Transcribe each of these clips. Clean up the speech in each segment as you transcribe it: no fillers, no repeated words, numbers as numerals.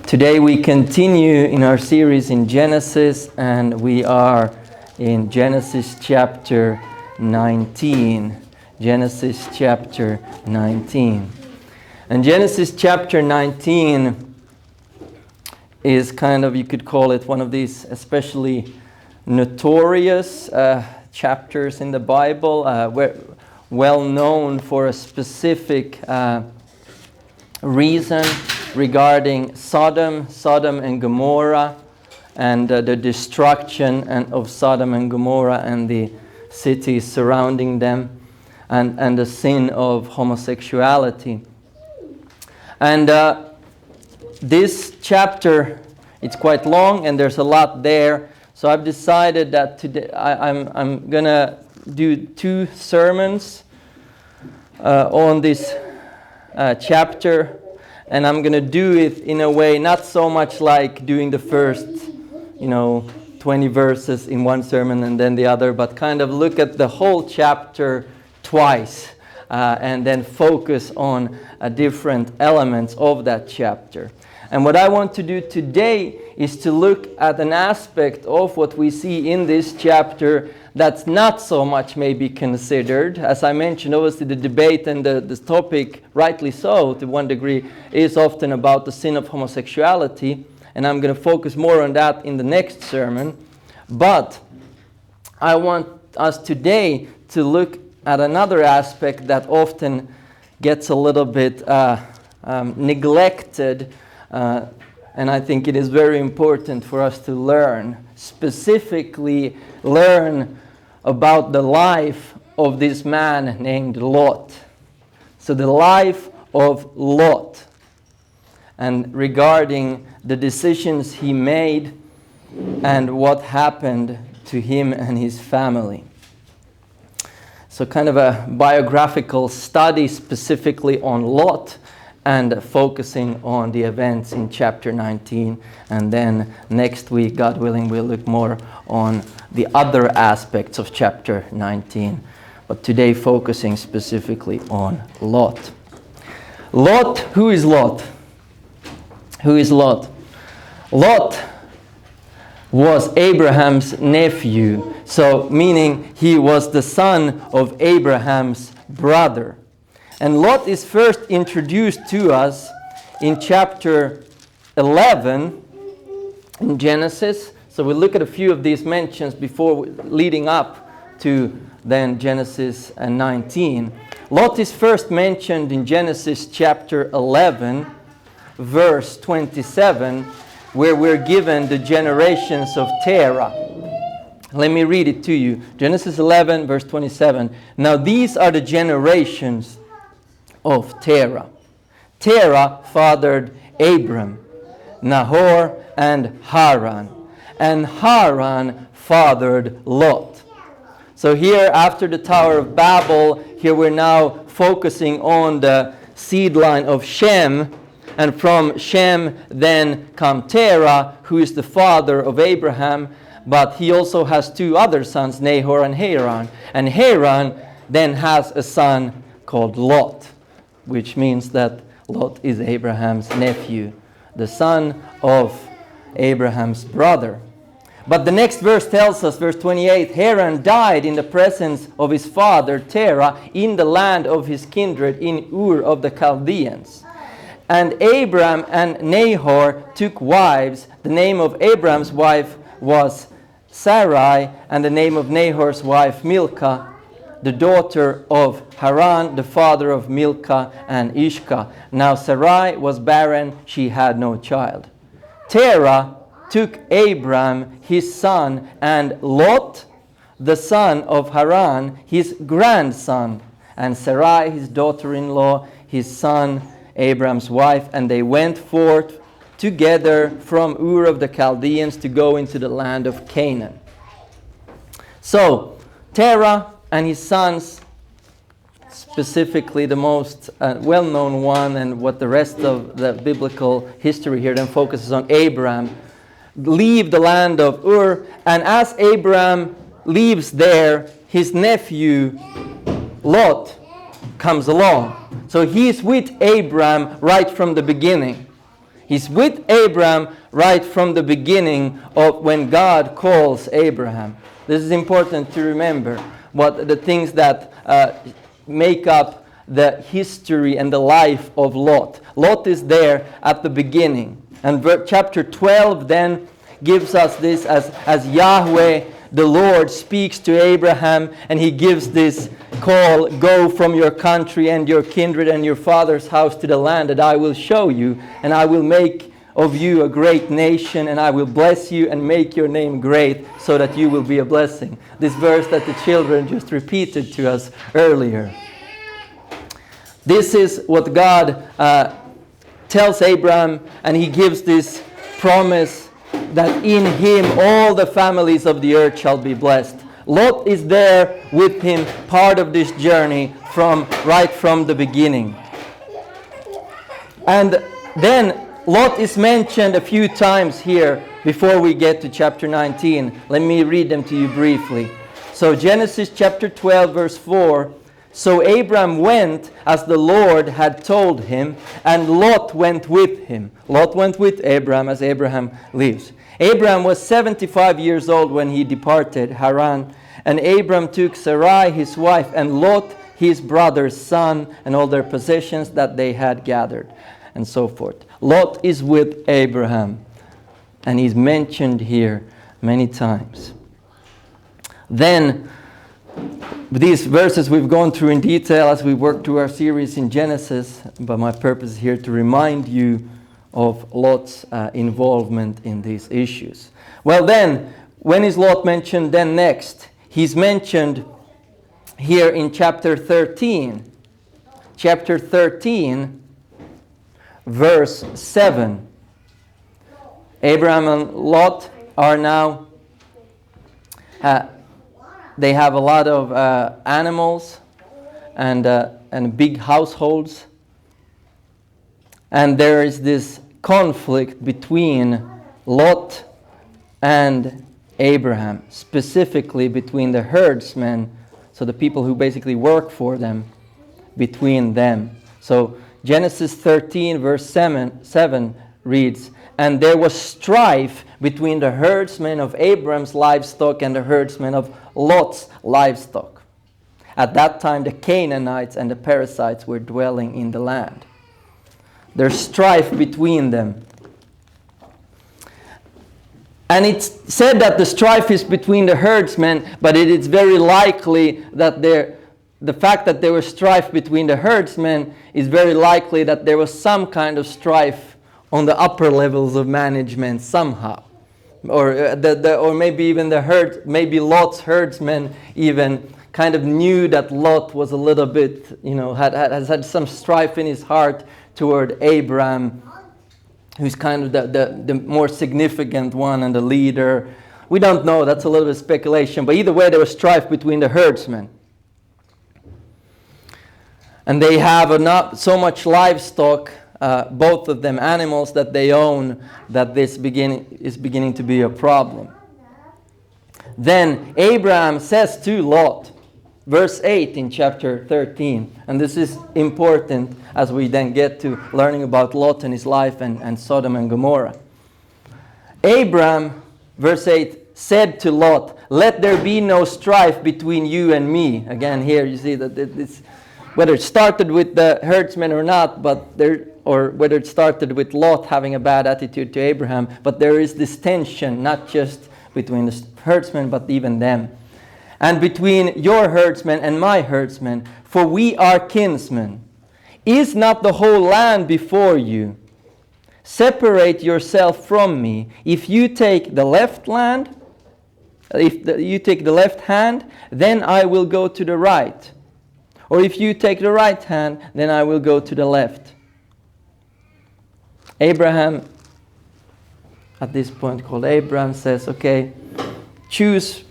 Today we continue in our series in Genesis, and we are in Genesis chapter 19. Genesis chapter 19. And Genesis chapter 19 is kind of, you could call it one of these especially notorious chapters in the Bible, well known for a specific reason regarding Sodom and Gomorrah, and the destruction of Sodom and Gomorrah and the cities surrounding them, and the sin of homosexuality. And this chapter, it's quite long and there's a lot there, so I've decided that today I'm gonna do two sermons on this chapter. And I'm going to do it in a way not so much like doing the first, 20 verses in one sermon and then the other, but kind of look at the whole chapter twice and then focus on different elements of that chapter. And what I want to do today is to look at an aspect of what we see in this chapter that's not so much maybe considered. As I mentioned, obviously the debate and the topic, rightly so to one degree, is often about the sin of homosexuality, and I'm going to focus more on that in the next sermon. But I want us today to look at another aspect that often gets a little bit neglected, and I think it is very important for us to learn, specifically learn about the life of this man named Lot. So the life of Lot, and regarding the decisions he made and what happened to him and his family. So kind of a biographical study specifically on Lot, and focusing on the events in chapter 19. And then next week, God willing, we'll look more on the other aspects of chapter 19. But today focusing specifically on Lot. Lot, who is Lot? Who is Lot? Lot was Abraham's nephew, so meaning he was the son of Abraham's brother. And Lot is first introduced to us in chapter 11 in Genesis. So we'll look at a few of these mentions before leading up to then Genesis 19. Lot is first mentioned in Genesis chapter 11, verse 27, where we're given the generations of Terah. Let me read it to you. Genesis 11, verse 27. Now these are the generations of Terah. Terah fathered Abram, Nahor, and Haran. And Haran fathered Lot. So here, after the Tower of Babel, here we're now focusing on the seed line of Shem. And from Shem then come Terah, who is the father of Abraham. But he also has two other sons, Nahor and Haran. And Haran then has a son called Lot, which means that Lot is Abraham's nephew, the son of Abraham's brother. But the next verse tells us, verse 28, Haran died in the presence of his father Terah in the land of his kindred in Ur of the Chaldeans. And Abram and Nahor took wives. The name of Abram's wife was Sarai, and the name of Nahor's wife Milcah, the daughter of Haran, the father of Milcah and Ishka. Now Sarai was barren, she had no child. Terah took Abram his son, and Lot, the son of Haran, his grandson, and Sarai his daughter-in-law, his son Abram's wife, and they went forth together from Ur of the Chaldeans to go into the land of Canaan. So Terah and his sons, specifically the most well-known one, and what the rest of the biblical history here then focuses on, Abram, leave the land of Ur. And as Abram leaves there, his nephew Lot comes along. So he's with Abram right from the beginning. He's with Abraham right from the beginning of when God calls Abraham. This is important to remember, what the things that make up the history and the life of Lot. Lot is there at the beginning. And chapter 12 then gives us this as Yahweh, the Lord, speaks to Abraham, and he gives this call, go from your country and your kindred and your father's house to the land that I will show you, and I will make of you a great nation, and I will bless you and make your name great so that you will be a blessing. This verse that the children just repeated to us earlier. This is what God tells Abraham, and he gives this promise that in him all the families of the earth shall be blessed. Lot is there with him, part of this journey right from the beginning. And then Lot is mentioned a few times here before we get to chapter 19. Let me read them to you briefly. So Genesis chapter 12 verse 4. So Abram went as the Lord had told him, and Lot went with him. Lot went with Abram as Abraham lives. Abram was 75 years old when he departed Haran, and Abram took Sarai his wife, and Lot his brother's son, and all their possessions that they had gathered, and so forth. Lot is with Abraham, and he's mentioned here many times. Then, these verses we've gone through in detail as we work through our series in Genesis, but my purpose is here to remind you of Lot's involvement in these issues. Well then, when is Lot mentioned then next? He's mentioned here in chapter 13. Chapter 13, verse 7. Abraham and Lot are now they have a lot of animals and big households. And there is this conflict between Lot and Abraham, specifically between the herdsmen, so the people who basically work for them, between them. So Genesis 13 verse 7 reads, and there was strife between the herdsmen of Abram's livestock and the herdsmen of Lot's livestock. At that time the Canaanites and the Perizzites were dwelling in the land. There's strife between them. And it's said that the strife is between the herdsmen, but it is very likely that the fact that there was strife between the herdsmen is very likely that there was some kind of strife on the upper levels of management somehow. Or maybe even maybe Lot's herdsmen even kind of knew that Lot was a little bit, has had some strife in his heart toward Abram, who's kind of the more significant one and the leader. We don't know, that's a little bit of speculation, but either way there was strife between the herdsmen. And they have not so much livestock, both of them animals that they own, that this is beginning to be a problem. Then Abraham says to Lot, verse 8 in chapter 13, and this is important as we then get to learning about Lot and his life and Sodom and Gomorrah. Abraham, verse 8, said to Lot, let there be no strife between you and me. Again, here you see that it's, whether it started with the herdsmen or not, or whether it started with Lot having a bad attitude to Abraham, but there is this tension, not just between the herdsmen, but even them. And between your herdsmen and my herdsmen, for we are kinsmen. Is not the whole land before you? Separate yourself from me. If you take the left hand, then I will go to the right. Or if you take the right hand, then I will go to the left. Abraham, at this point called Abraham, says, okay, choose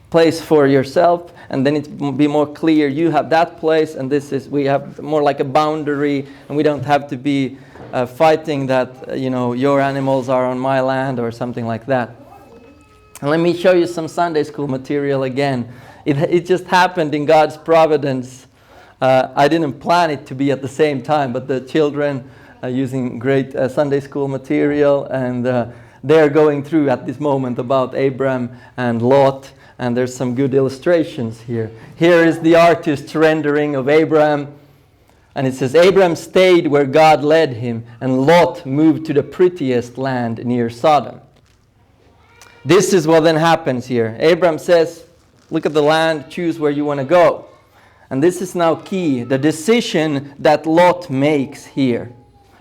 place for yourself, and then it will be more clear. You have that place, and we have more like a boundary, and we don't have to be fighting that your animals are on my land or something like that. And let me show you some Sunday school material again. It just happened in God's providence. I didn't plan it to be at the same time, but the children using great Sunday school material, and they're going through at this moment about Abraham and Lot, and there's some good illustrations here. Here is the artist's rendering of Abraham, and it says, Abraham stayed where God led him, and Lot moved to the prettiest land near Sodom. This is what then happens here. Abraham says, look at the land, choose where you want to go. And this is now key, the decision that Lot makes here.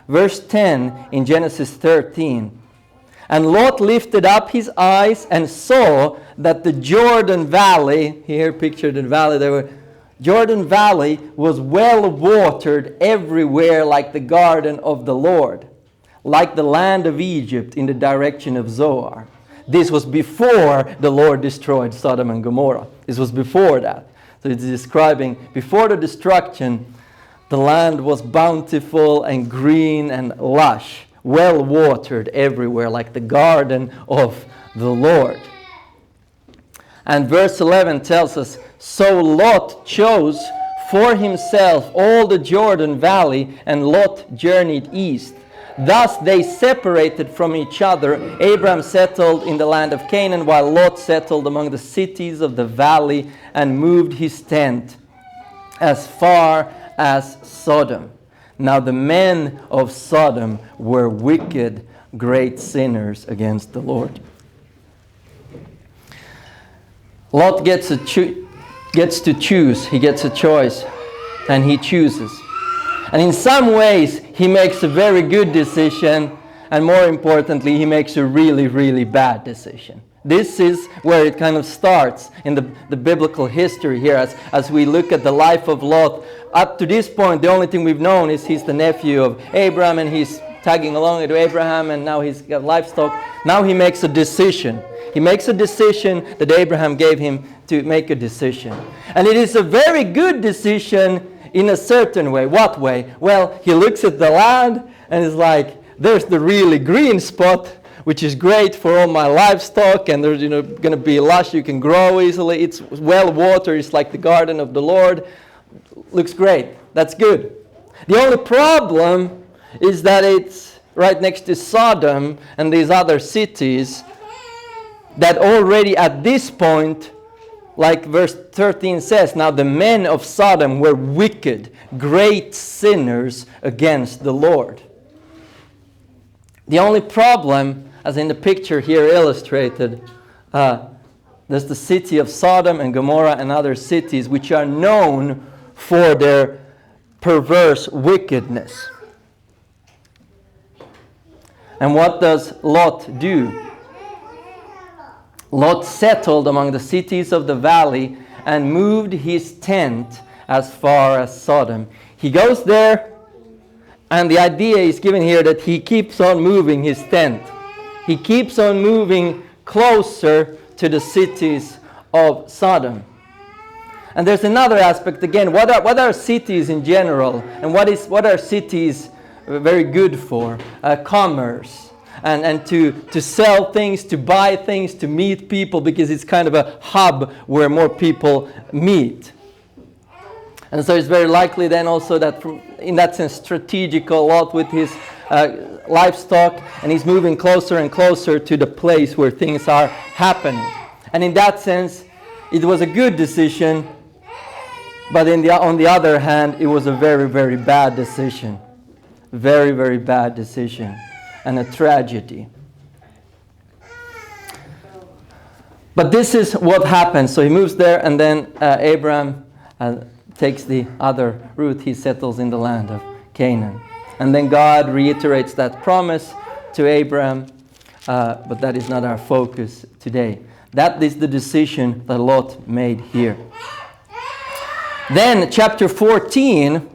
Verse 10 in Genesis 13. And Lot lifted up his eyes and saw that the Jordan Valley, here pictured in valley, Jordan Valley was well watered everywhere like the garden of the Lord, like the land of Egypt in the direction of Zoar. This was before the Lord destroyed Sodom and Gomorrah. This was before that. So it's describing before the destruction, the land was bountiful and green and lush, well watered everywhere like the garden of the Lord. And verse 11 tells us, so Lot chose for himself all the Jordan Valley, and Lot journeyed east. Thus they separated from each other. Abraham settled in the land of Canaan, while Lot settled among the cities of the valley and moved his tent as far as Sodom. Now the men of Sodom were wicked, great sinners against the Lord. Lot gets to choose. He gets a choice, and he chooses. And in some ways, he makes a very good decision, and more importantly, he makes a really, really bad decision. This is where it kind of starts in the biblical history here as we look at the life of Lot. Up to this point, the only thing we've known is he's the nephew of Abraham, and he's tagging along to Abraham, and now he's got livestock. Now he makes a decision. He makes a decision that Abraham gave him to make a decision. And it is a very good decision in a certain way. What way? Well, he looks at the land and is like, there's the really green spot, which is great for all my livestock, and there's going to be lush, you can grow easily. It's well watered, it's like the garden of the Lord. Looks great. That's good. The only problem is that it's right next to Sodom and these other cities that already at this point, like verse 13 says, now the men of Sodom were wicked, great sinners against the Lord. The only problem, as in the picture here illustrated, there's the city of Sodom and Gomorrah and other cities which are known for their perverse wickedness. And what does Lot do? Lot settled among the cities of the valley and moved his tent as far as Sodom. He goes there, and the idea is given here that he keeps on moving his tent. He keeps on moving closer to the cities of Sodom. And there's another aspect again. What are cities in general? And what are cities very good for? Commerce. And to sell things, to buy things, to meet people, because it's kind of a hub where more people meet. And so it's very likely then also that in that sense strategical Lot with his livestock, and he's moving closer and closer to the place where things are happening. And in that sense, it was a good decision, but on the other hand, it was a very, very bad decision. Very, very bad decision. And a tragedy. But this is what happens. So he moves there, and then Abraham takes the other route. He settles in the land of Canaan. And then God reiterates that promise to Abraham, but that is not our focus today. That is the decision that Lot made here. Then, chapter 14,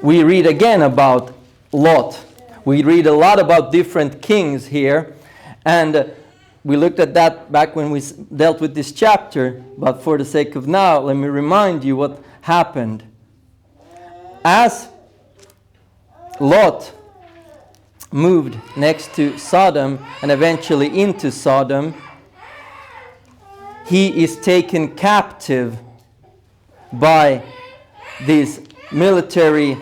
we read again about Lot. We read a lot about different kings here, and we looked at that back when we dealt with this chapter, but for the sake of now, let me remind you what happened. As Lot moved next to Sodom and eventually into Sodom, he is taken captive by these military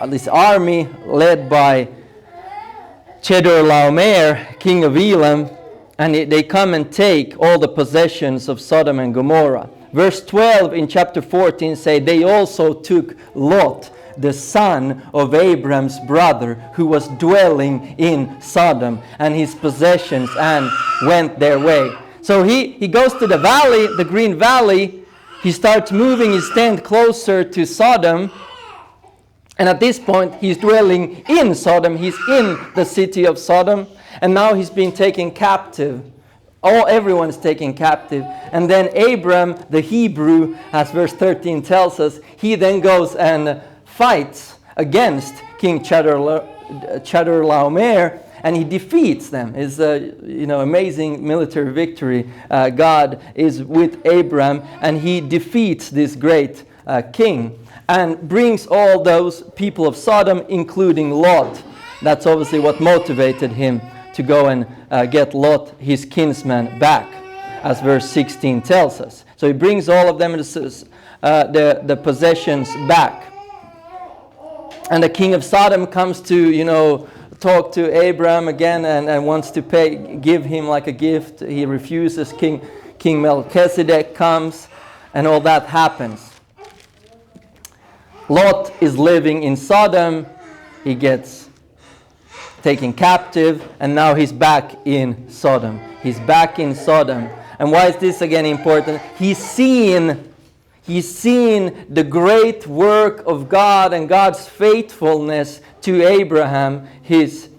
this army led by Chedorlaomer, king of Elam, and they come and take all the possessions of Sodom and Gomorrah. Verse 12 in chapter 14 say, they also took Lot, the son of Abram's brother, who was dwelling in Sodom, and his possessions, and went their way. So he goes to the valley, the Green Valley. He starts moving his tent closer to Sodom. And at this point, he's dwelling in Sodom. He's in the city of Sodom. And now he's being taken captive. Everyone's taken captive. And then Abram, the Hebrew, as verse 13 tells us, he then goes and fights against King Chedorlaomer, and he defeats them. It's amazing military victory. God is with Abram, and he defeats this great king, and brings all those people of Sodom, including Lot. That's obviously what motivated him to go and get Lot, his kinsman, back, as verse 16 tells us. So he brings all of them, the possessions, back. And the king of Sodom comes to, talk to Abram again and wants to give him like a gift. He refuses. King Melchizedek comes, and all that happens. Lot is living in Sodom. He gets taken captive, and now he's back in Sodom. He's back in Sodom. And why is this again important? He's seen the great work of God and God's faithfulness to Abraham, his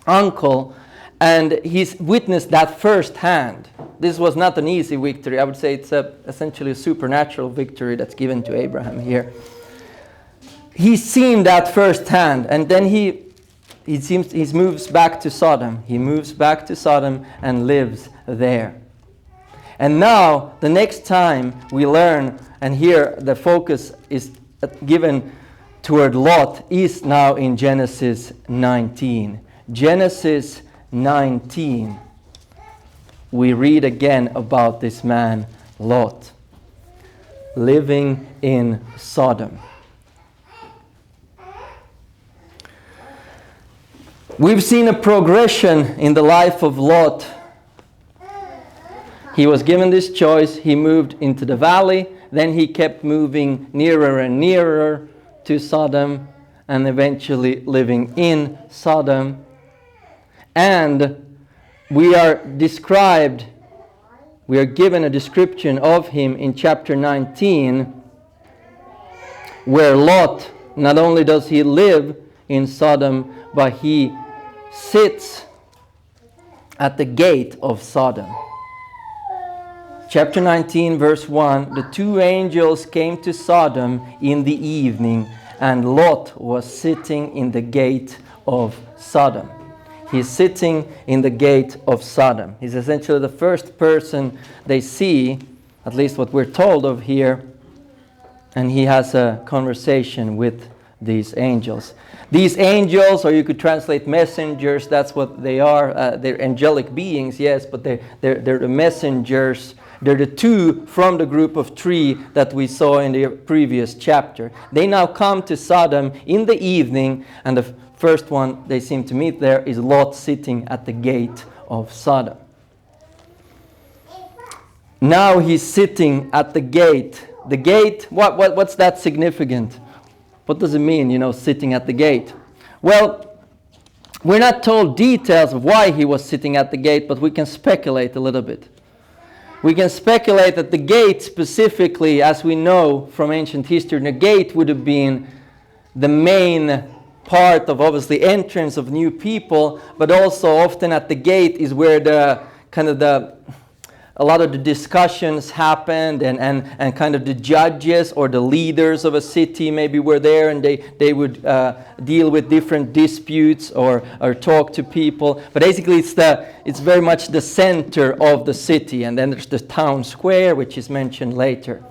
uncle, and he's witnessed that firsthand. This was not an easy victory. I would say it's essentially a supernatural victory that's given to Abraham here. He's seen that firsthand, and then he moves back to Sodom. He moves back to Sodom and lives there. And now, the next time we learn, and here the focus is given toward Lot, is now in Genesis 19. Genesis 19. We read again about this man, Lot, living in Sodom. We've seen a progression in the life of Lot. He was given this choice. He moved into the valley. Then he kept moving nearer and nearer to Sodom, and eventually living in Sodom. And we are given a description of him in chapter 19, where Lot, not only does he live in Sodom, but he sits at the gate of Sodom. Chapter 19, verse 1, the two angels came to Sodom in the evening, and Lot was sitting in the gate of Sodom. He's sitting in the gate of Sodom. He's essentially the first person they see, at least what we're told of here, and he has a conversation with these angels. These angels, or you could translate messengers, that's what they are. They're angelic beings, yes, but they're the messengers. They're the two from the group of three that we saw in the previous chapter. They now come to Sodom in the evening, and the first one they seem to meet there is Lot sitting at the gate of Sodom. Now he's sitting at the gate. The gate, what's that significant? What does it mean, sitting at the gate? Well, we're not told details of why he was sitting at the gate, but we can speculate a little bit. We can speculate that the gate specifically, as we know from ancient history, the gate would have been the main part of obviously entrance of new people, but also often at the gate is where a lot of the discussions happened, and kind of the judges or the leaders of a city maybe were there, and they would deal with different disputes or talk to people. But basically it's very much the center of the city, and then there's the town square, which is mentioned later.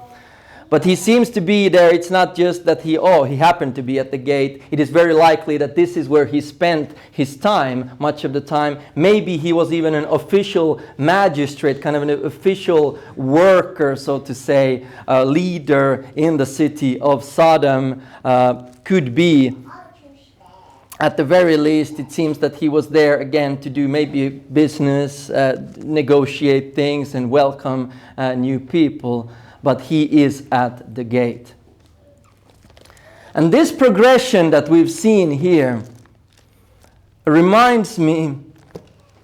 But he seems to be there. It's not just that he happened to be at the gate. It is very likely that this is where he spent his time, much of the time. Maybe he was even an official magistrate, kind of an official worker, so to say, a leader in the city of Sodom. Could be. At the very least, it seems that he was there again to do maybe business, negotiate things and welcome new people. But he is at the gate. And this progression that we've seen here reminds me,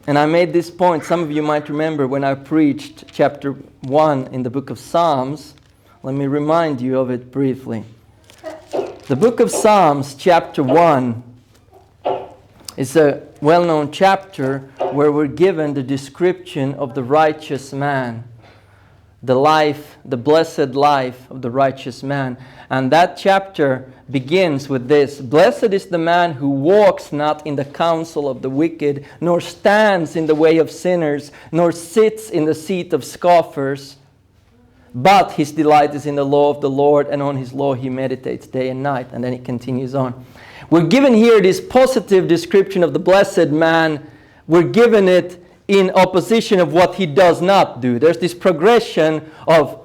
and I made this point, some of you might remember when I preached chapter 1 in the book of Psalms. Let me remind you of it briefly. The book of Psalms, chapter 1, is a well-known chapter where we're given the description of the righteous man. The life, the blessed life of the righteous man. And that chapter begins with this: "Blessed is the man who walks not in the counsel of the wicked, nor stands in the way of sinners, nor sits in the seat of scoffers. But his delight is in the law of the Lord, and on his law he meditates day and night." And then it continues on. We're given here this positive description of the blessed man. We're given it in opposition of what he does not do. There's this progression of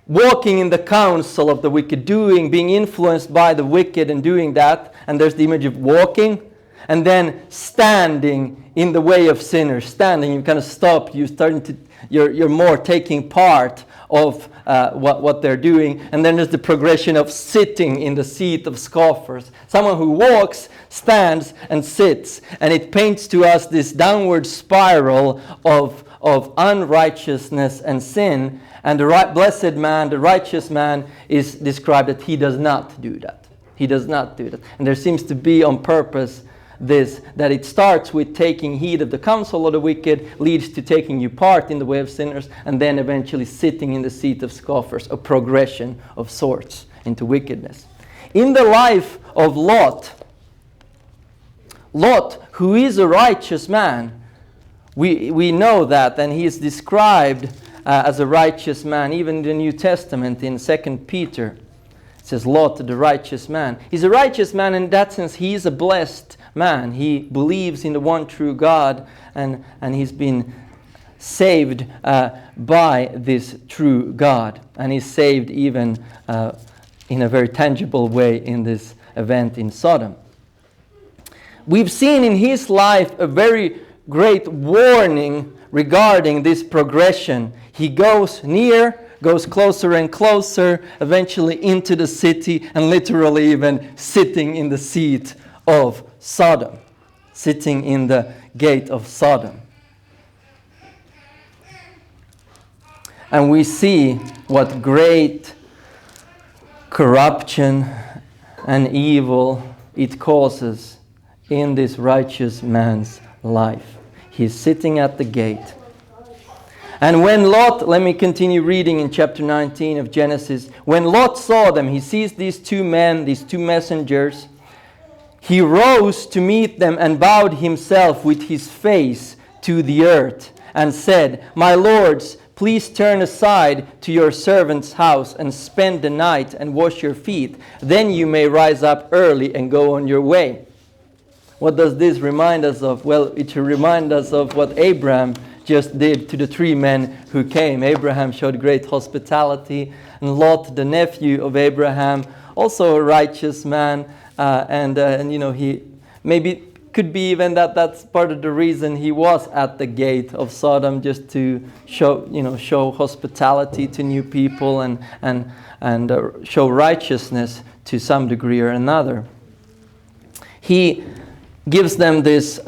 walking in the counsel of the wicked, being influenced by the wicked and doing that. And there's the image of walking. And then standing in the way of sinners. Standing, you kind of stop. You're more taking part of what they're doing. And then there's the progression of sitting in the seat of scoffers. Someone who walks, stands, and sits. And it paints to us this downward spiral of unrighteousness and sin. And the blessed man, the righteous man, is described that he does not do that. He does not do that. And there seems to be on purpose this, that it starts with taking heed of the counsel of the wicked, leads to taking you part in the way of sinners, and then eventually sitting in the seat of scoffers, a progression of sorts into wickedness. In the life of Lot, who is a righteous man, we know that, and he is described as a righteous man, even in the New Testament in 2 Peter. It says Lot, the righteous man. He's a righteous man in that sense. He is a blessed man. He believes in the one true God, and he's been saved by this true God. And he's saved even in a very tangible way in this event in Sodom. We've seen in his life a very great warning regarding this progression. He goes closer and closer, eventually into the city, and literally even sitting in the seat of Sodom, sitting in the gate of Sodom. And we see what great corruption and evil it causes in this righteous man's life. He's sitting at the gate. And when Lot, let me continue reading in chapter 19 of Genesis. When Lot saw them, he sees these two men, these two messengers. He rose to meet them and bowed himself with his face to the earth and said, "My lords, please turn aside to your servant's house and spend the night and wash your feet. Then you may rise up early and go on your way." What does this remind us of? Well, it should remind us of what Abraham just did to the three men who came. Abraham showed great hospitality, and Lot, the nephew of Abraham, also a righteous man, and you know, he maybe could be even that's part of the reason he was at the gate of Sodom, just to show hospitality to new people and show righteousness to some degree or another. He gives them this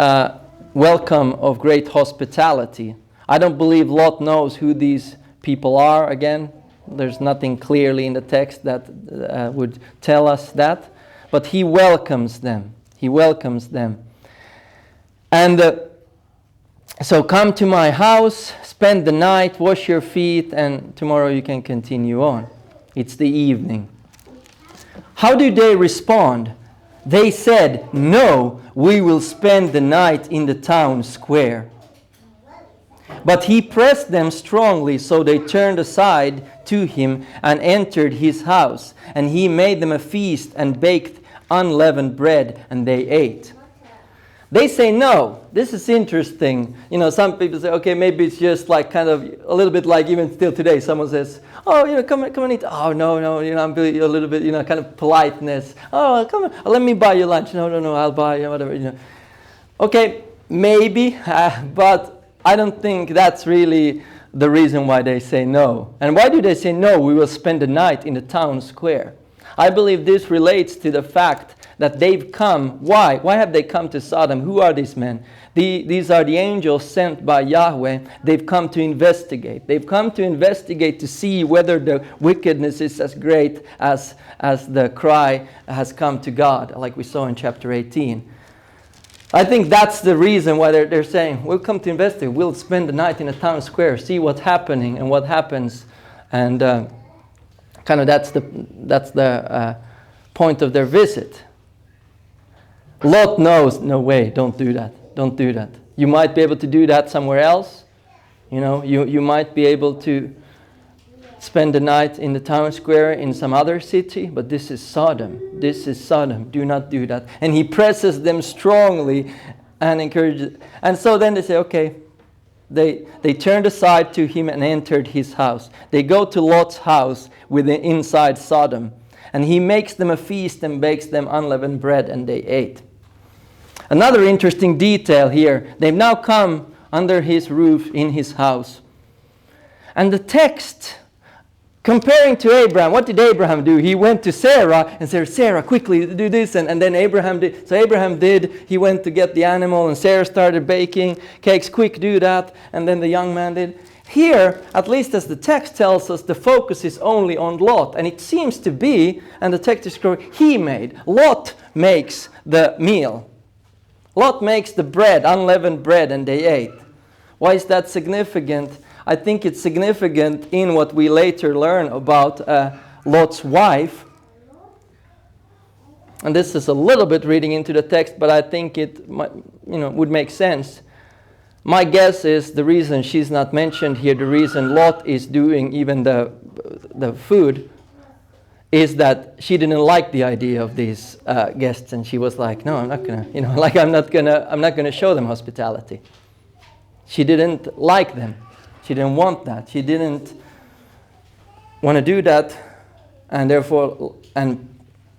welcome of great hospitality. I don't believe Lot knows who these people are. Again, there's nothing clearly in the text that would tell us that. But he welcomes them. He welcomes them. And so come to my house, spend the night, wash your feet, and tomorrow you can continue on. It's the evening. How do they respond? They said, "No, we will spend the night in the town square." But he pressed them strongly, so they turned aside to him and entered his house. And he made them a feast and baked unleavened bread, and they ate. They say no. This is interesting. You know, some people say, okay, maybe it's just like kind of a little bit like even still today. Someone says, oh, you know, come and eat. Oh, no, you know, I'm a little bit, you know, kind of politeness. Oh, come on, let me buy you lunch. No, I'll buy you whatever, you know. Okay, maybe, but I don't think that's really the reason why they say no. And why do they say no? We will spend the night in the town square. I believe this relates to the fact that they've come. Why? Why have they come to Sodom? Who are these men? These are the angels sent by Yahweh. They've come to investigate. They've come to investigate to see whether the wickedness is as great as the cry has come to God, like we saw in chapter 18. I think that's the reason why they're saying, we'll come to investigate. We'll spend the night in a town square, see what's happening and what happens. And kind of that's the point of their visit. Lot knows, no way, don't do that. Don't do that. You might be able to do that somewhere else. You know, you might be able to spend the night in the town square in some other city, but this is Sodom. This is Sodom. Do not do that. And he presses them strongly and encourages. And so then they say, okay. They turned aside to him and entered his house. They go to Lot's house inside Sodom. And he makes them a feast and bakes them unleavened bread, and they ate. Another interesting detail here. They've now come under his roof in his house. And the text, comparing to Abraham, what did Abraham do? He went to Sarah and said, Sarah, quickly do this. And then Abraham did. So Abraham did. He went to get the animal, and Sarah started baking cakes. Quick, do that. And then the young man did. Here, at least as the text tells us, the focus is only on Lot. And it seems to be, and the text is correct, he made. Lot makes the meal. Lot makes the bread, unleavened bread, and they ate. Why is that significant? I think it's significant in what we later learn about Lot's wife. And this is a little bit reading into the text, but I think it might, would make sense. My guess is the reason she's not mentioned here, the reason Lot is doing even the food, is that she didn't like the idea of these guests, and she was like, no, I'm not gonna, I'm not gonna show them hospitality. She didn't like them. She didn't want that. She didn't want to do that, and therefore, and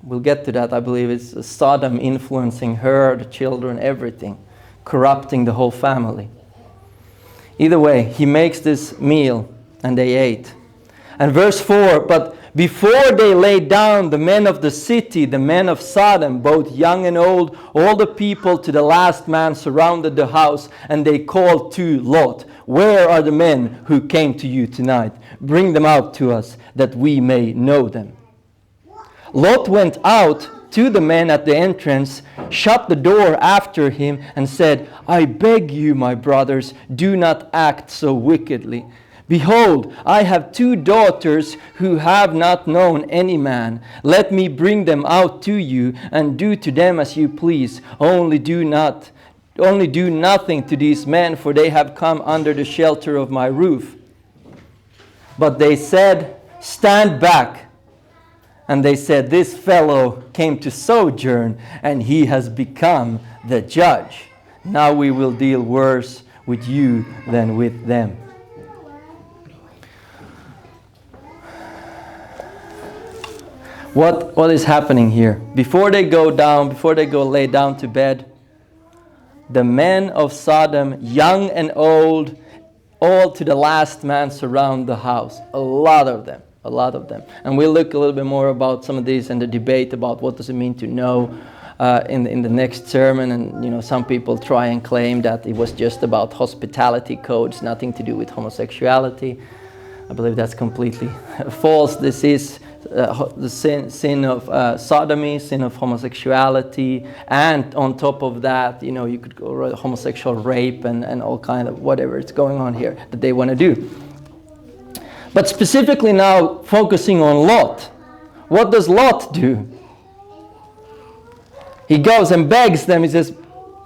we'll get to that, I believe it's Sodom influencing her, the children, everything, corrupting the whole family. Either way, he makes this meal, and they ate. And verse 4, but before they lay down, the men of the city, the men of Sodom, both young and old, all the people to the last man surrounded the house, and they called to Lot, where are the men who came to you tonight? Bring them out to us, that we may know them. Lot went out to the men at the entrance, shut the door after him, and said, I beg you, my brothers, do not act so wickedly. Behold, I have 2 daughters who have not known any man. Let me bring them out to you, and do to them as you please. Only do nothing to these men, for they have come under the shelter of my roof. But they said, stand back. And they said, this fellow came to sojourn, and he has become the judge. Now we will deal worse with you than with them. What is happening here? Before they go lay down to bed, the men of Sodom, young and old, all to the last man surround the house. A lot of them. And we'll look a little bit more about some of these and the debate about what does it mean to know in the next sermon. And some people try and claim that it was just about hospitality codes, nothing to do with homosexuality. I believe that's completely false. This is the sin of sodomy, sin of homosexuality, and on top of that, you could go homosexual rape and all kind of whatever is going on here that they want to do. But specifically now focusing on Lot. What does Lot do? He goes and begs them. He says,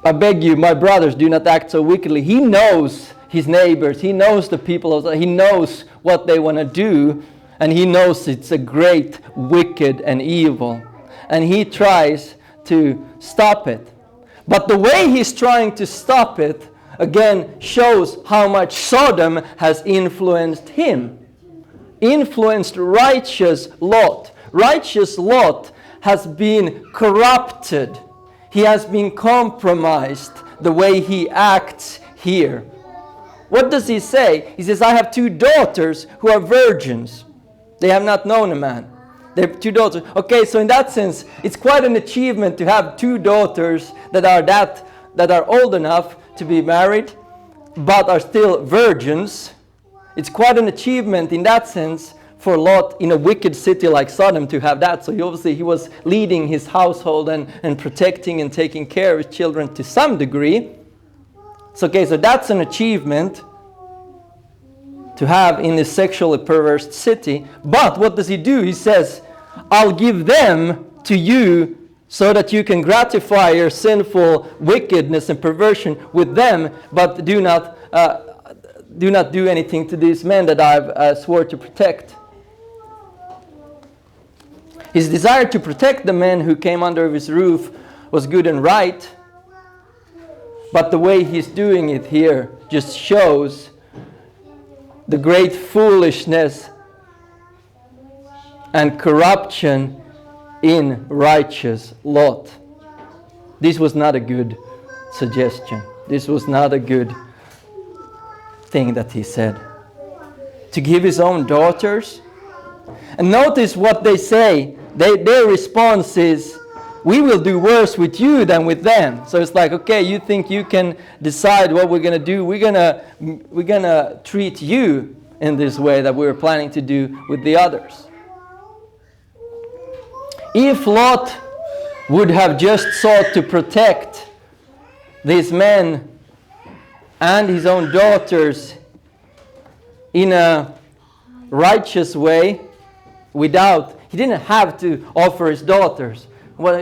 I beg you, my brothers, do not act so wickedly. He knows his neighbors. He knows the people. He knows what they want to do. And he knows it's a great, wicked, and evil. And he tries to stop it. But the way he's trying to stop it, again, shows how much Sodom has influenced him. Influenced righteous Lot. Righteous Lot has been corrupted. He has been compromised the way he acts here. What does he say? He says, I have 2 daughters who are virgins. They have not known a man. They have 2 daughters. Okay, so in that sense, it's quite an achievement to have 2 daughters that are old enough to be married, but are still virgins. It's quite an achievement in that sense for Lot in a wicked city like Sodom to have that. So he was leading his household and protecting and taking care of his children to some degree. So that's an achievement to have in this sexually perverse city. But what does he do? He says, I'll give them to you so that you can gratify your sinful wickedness and perversion with them, but do not do anything to these men that I've swore to protect. His desire to protect the men who came under his roof was good and right, but the way he's doing it here just shows the great foolishness and corruption in righteous Lot. This was not a good suggestion. This was not a good thing that he said. To give his own daughters. And notice what they say. Their response is, we will do worse with you than with them. So it's like, okay, you think you can decide what we're going to do. We're going to treat you in this way that we were planning to do with the others. If Lot would have just sought to protect these men and his own daughters in a righteous way, he didn't have to offer his daughters. Well,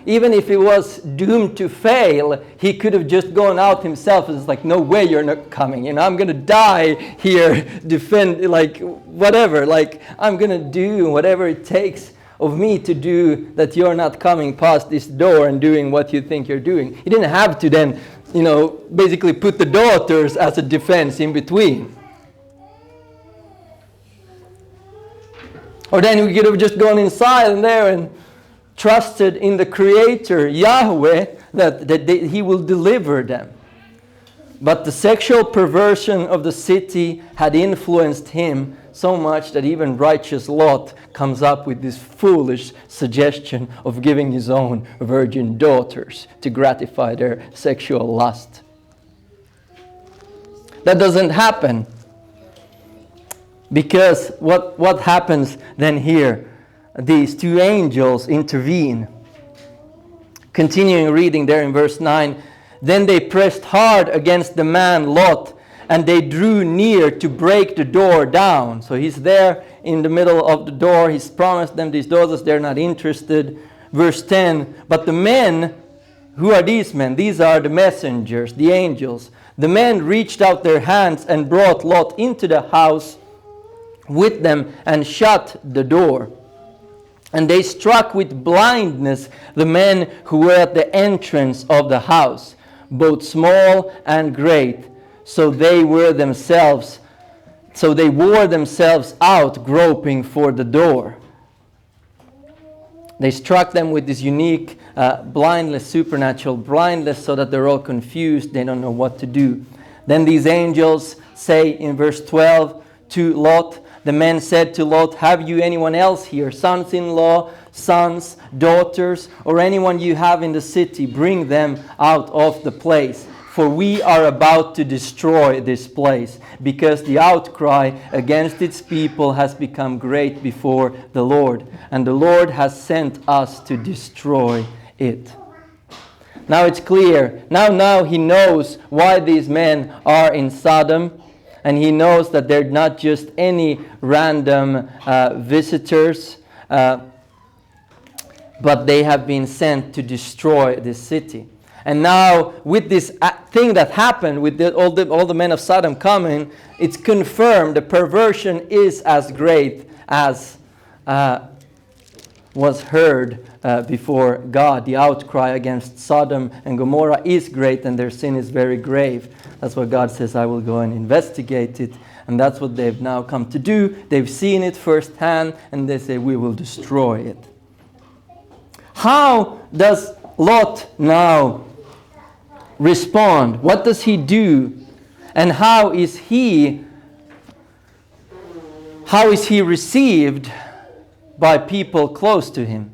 even if he was doomed to fail, he could have just gone out himself. It's like, no way you're not coming. I'm going to die here, defend, whatever. I'm going to do whatever it takes of me to do that you're not coming past this door and doing what you think you're doing. He didn't have to then, basically put the daughters as a defense in between. Or then we could have just gone inside and there and trusted in the Creator, Yahweh, that He will deliver them. But the sexual perversion of the city had influenced him so much that even righteous Lot comes up with this foolish suggestion of giving his own virgin daughters to gratify their sexual lust. That doesn't happen. Because what happens then here? These 2 angels intervene. Continuing reading there in verse 9. Then they pressed hard against the man Lot, and they drew near to break the door down. So he's there in the middle of the door. He's promised them these daughters. They're not interested. Verse 10. But the men, who are these men? These are the messengers, the angels. The men reached out their hands and brought Lot into the house with them and shut the door. And they struck with blindness the men who were at the entrance of the house, both small and great. So they wore themselves out, groping for the door. They struck them with this unique blindness, supernatural blindness, so that they're all confused. They don't know what to do. Then these angels say in verse 12 to Lot, the men said to Lot, have you anyone else here, sons-in-law, sons, daughters, or anyone you have in the city? Bring them out of the place. For we are about to destroy this place, because the outcry against its people has become great before the Lord, and the Lord has sent us to destroy it. Now it's clear. Now he knows why these men are in Sodom, and he knows that they're not just any random visitors, but they have been sent to destroy this city. And now with this thing that happened, with all the men of Sodom coming, it's confirmed the perversion is as great as was heard before God. The outcry against Sodom and Gomorrah is great, and their sin is very grave. That's what God says, I will go and investigate it. And that's what they've now come to do. They've seen it firsthand, and they say, we will destroy it. How does Lot now respond? What does he do? And how is he received by people close to him?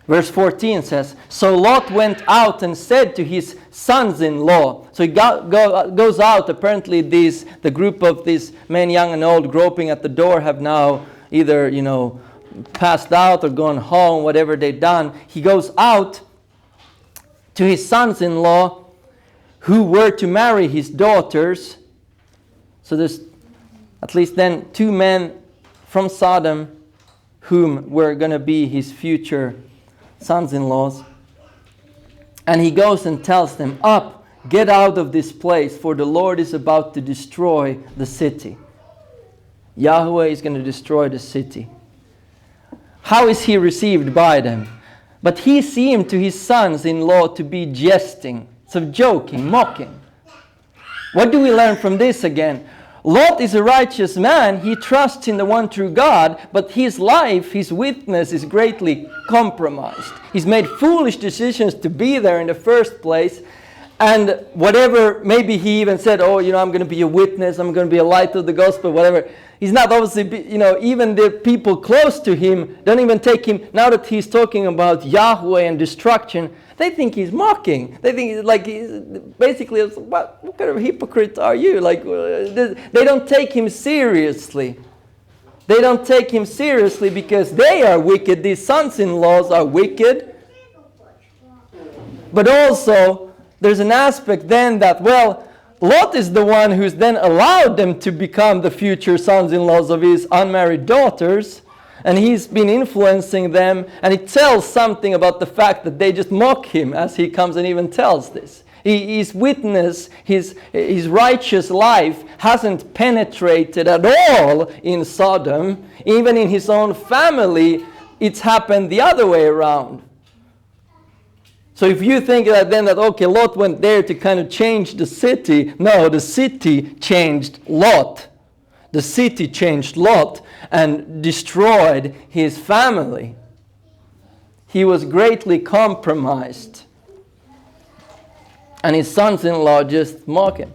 Verse 14 says, so Lot went out and said to his sons-in-law. So he goes out. Apparently the group of these men, young and old, groping at the door, have now either, passed out or gone home, whatever they've done. He goes out to his sons-in-law who were to marry his daughters. So there's at least then 2 men from Sodom whom were going to be his future sons-in-laws. And he goes and tells them, up, get out of this place, for the Lord is about to destroy the city. Yahweh is going to destroy the city. How is he received by them? But he seemed to his sons-in-law to be jesting, so joking, mocking. What do we learn from this again? Lot is a righteous man. He trusts in the one true God, but his life, his witness is greatly compromised. He's made foolish decisions to be there in the first place. And whatever, maybe he even said, I'm going to be a witness, I'm going to be a light of the gospel, whatever. He's not obviously, even the people close to him don't even take him, now that he's talking about Yahweh and destruction, they think he's mocking. They think basically, what kind of hypocrite are you? They don't take him seriously. They don't take him seriously because they are wicked. These sons-in-laws are wicked. But also, there's an aspect then that, Lot is the one who's then allowed them to become the future sons-in-laws of his unmarried daughters. And he's been influencing them, and it tells something about the fact that they just mock him as he comes and even tells this. His witness, his righteous life hasn't penetrated at all in Sodom. Even in his own family, it's happened the other way around. So if you think that Lot went there to kind of change the city, no, the city changed Lot. The city changed Lot and destroyed his family. He was greatly compromised. And his sons-in-law just mock him.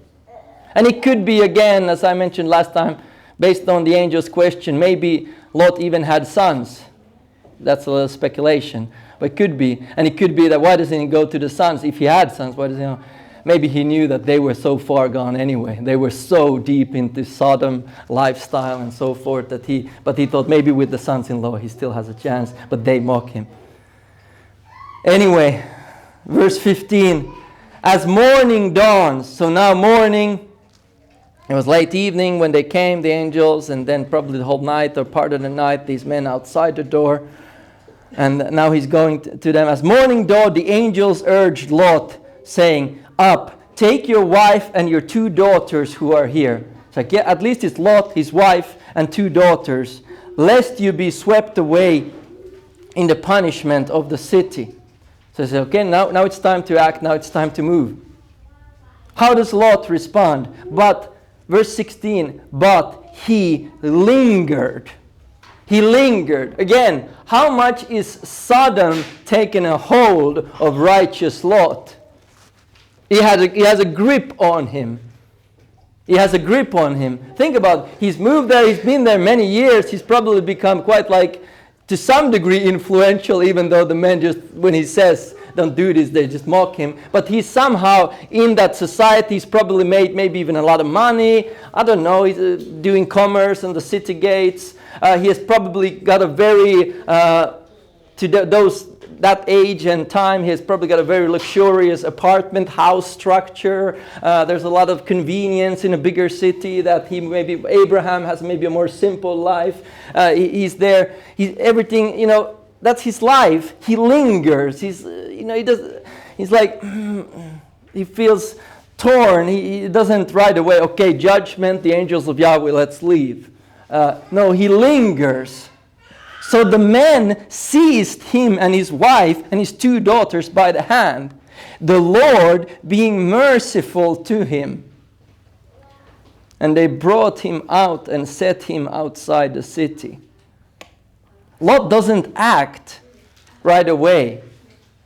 And it could be, again, as I mentioned last time, based on the angel's question, maybe Lot even had sons. That's a little speculation. But it could be. And it could be that why doesn't he go to the sons? If he had sons, why doesn't he? Maybe he knew that they were so far gone anyway. They were so deep into Sodom lifestyle and so forth but he thought maybe with the sons-in-law he still has a chance, but they mock him. Anyway, verse 15, as morning dawns, so now morning, it was late evening when they came, the angels, and then probably the whole night or part of the night, these men outside the door, and now he's going to them. As morning dawned, the angels urged Lot, saying, up, take your wife and your 2 daughters who are here. So at least it's Lot, his wife, and 2 daughters, lest you be swept away in the punishment of the city. So he said, okay, now it's time to act, now it's time to move. How does Lot respond? But, verse 16, but he lingered. He lingered. Again, how much is Sodom taking a hold of righteous Lot? He has a grip on him. He has a grip on him. Think about it. He's moved there. He's been there many years. He's probably become quite to some degree influential, even though the men just, when he says, don't do this, they just mock him. But he's somehow in that society. He's probably made maybe even a lot of money. I don't know. He's doing commerce on the city gates. He has probably got a very, that age and time, he has probably got a very luxurious apartment house structure. There's a lot of convenience in a bigger city that Abraham has maybe a more simple life. He's there. He's everything, that's his life. He lingers. He he's like, he feels torn. He doesn't right away, okay, judgment, the angels of Yahweh, let's leave. No, he lingers. So the men seized him and his wife and his 2 daughters by the hand, the Lord being merciful to him. And they brought him out and set him outside the city. Lot doesn't act right away.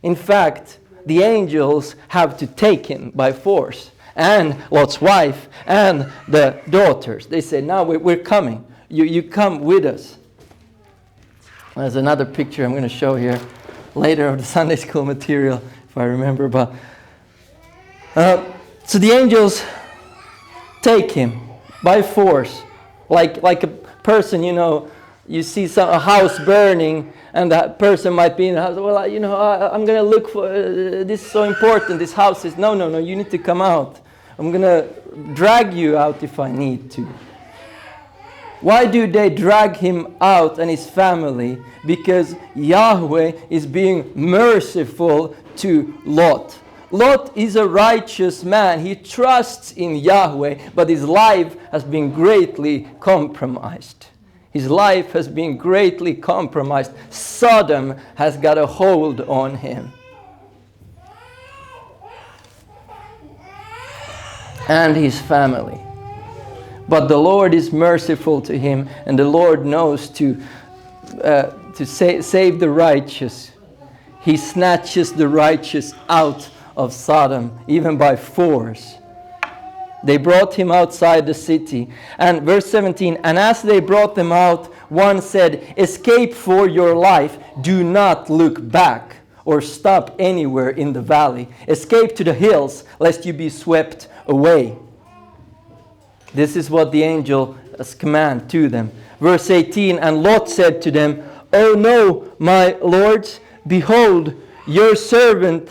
In fact, the angels have to take him by force. And Lot's wife and the daughters. They say, now we're coming. You come with us. There's another picture I'm going to show here later of the Sunday school material, if I remember. But so the angels take him by force, like a person, you see a house burning, and that person might be in the house. Well, I'm going to look for this is so important. This house is no. You need to come out. I'm going to drag you out if I need to. Why do they drag him out and his family? Because Yahweh is being merciful to Lot. Lot is a righteous man. He trusts in Yahweh, but his life has been greatly compromised. His life has been greatly compromised. Sodom has got a hold on him. And his family. But the Lord is merciful to him, and the Lord knows to save the righteous. He snatches the righteous out of Sodom, even by force. They brought him outside the city. And verse 17, and as they brought them out, one said, escape for your life. Do not look back or stop anywhere in the valley. Escape to the hills, lest you be swept away. This is what the angel's command to them. Verse 18, and Lot said to them, oh no, my lords, behold, your servant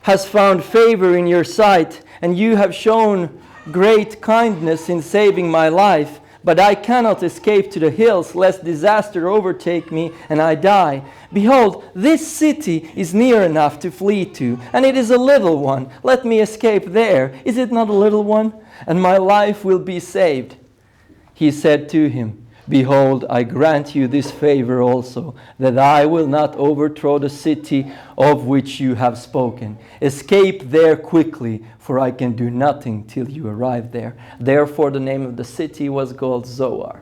has found favor in your sight, and you have shown great kindness in saving my life. But I cannot escape to the hills, lest disaster overtake me and I die. Behold, this city is near enough to flee to, and it is a little one. Let me escape there. Is it not a little one? And my life will be saved. He said to him, behold, I grant you this favor also, that I will not overthrow the city of which you have spoken. Escape there quickly, for I can do nothing till you arrive there. Therefore the name of the city was called Zoar.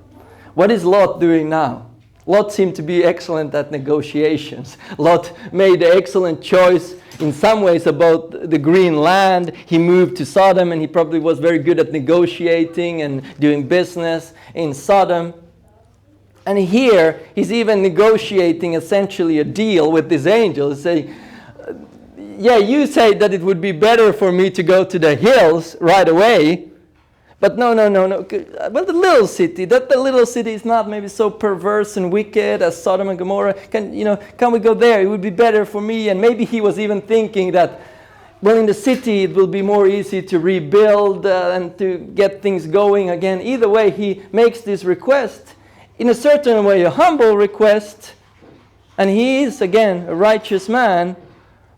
What is Lot doing now? Lot seemed to be excellent at negotiations. Lot made an excellent choice in some ways about the green land. He moved to Sodom, and he probably was very good at negotiating and doing business in Sodom. And here, he's even negotiating essentially a deal with this angel. He's saying, yeah, you say that it would be better for me to go to the hills right away. But no. Well, the little city is not maybe so perverse and wicked as Sodom and Gomorrah. Can we go there? It would be better for me. And maybe he was even thinking that, well, in the city it will be more easy to rebuild and to get things going again. Either way, he makes this request. In a certain way, a humble request. And he is, again, a righteous man.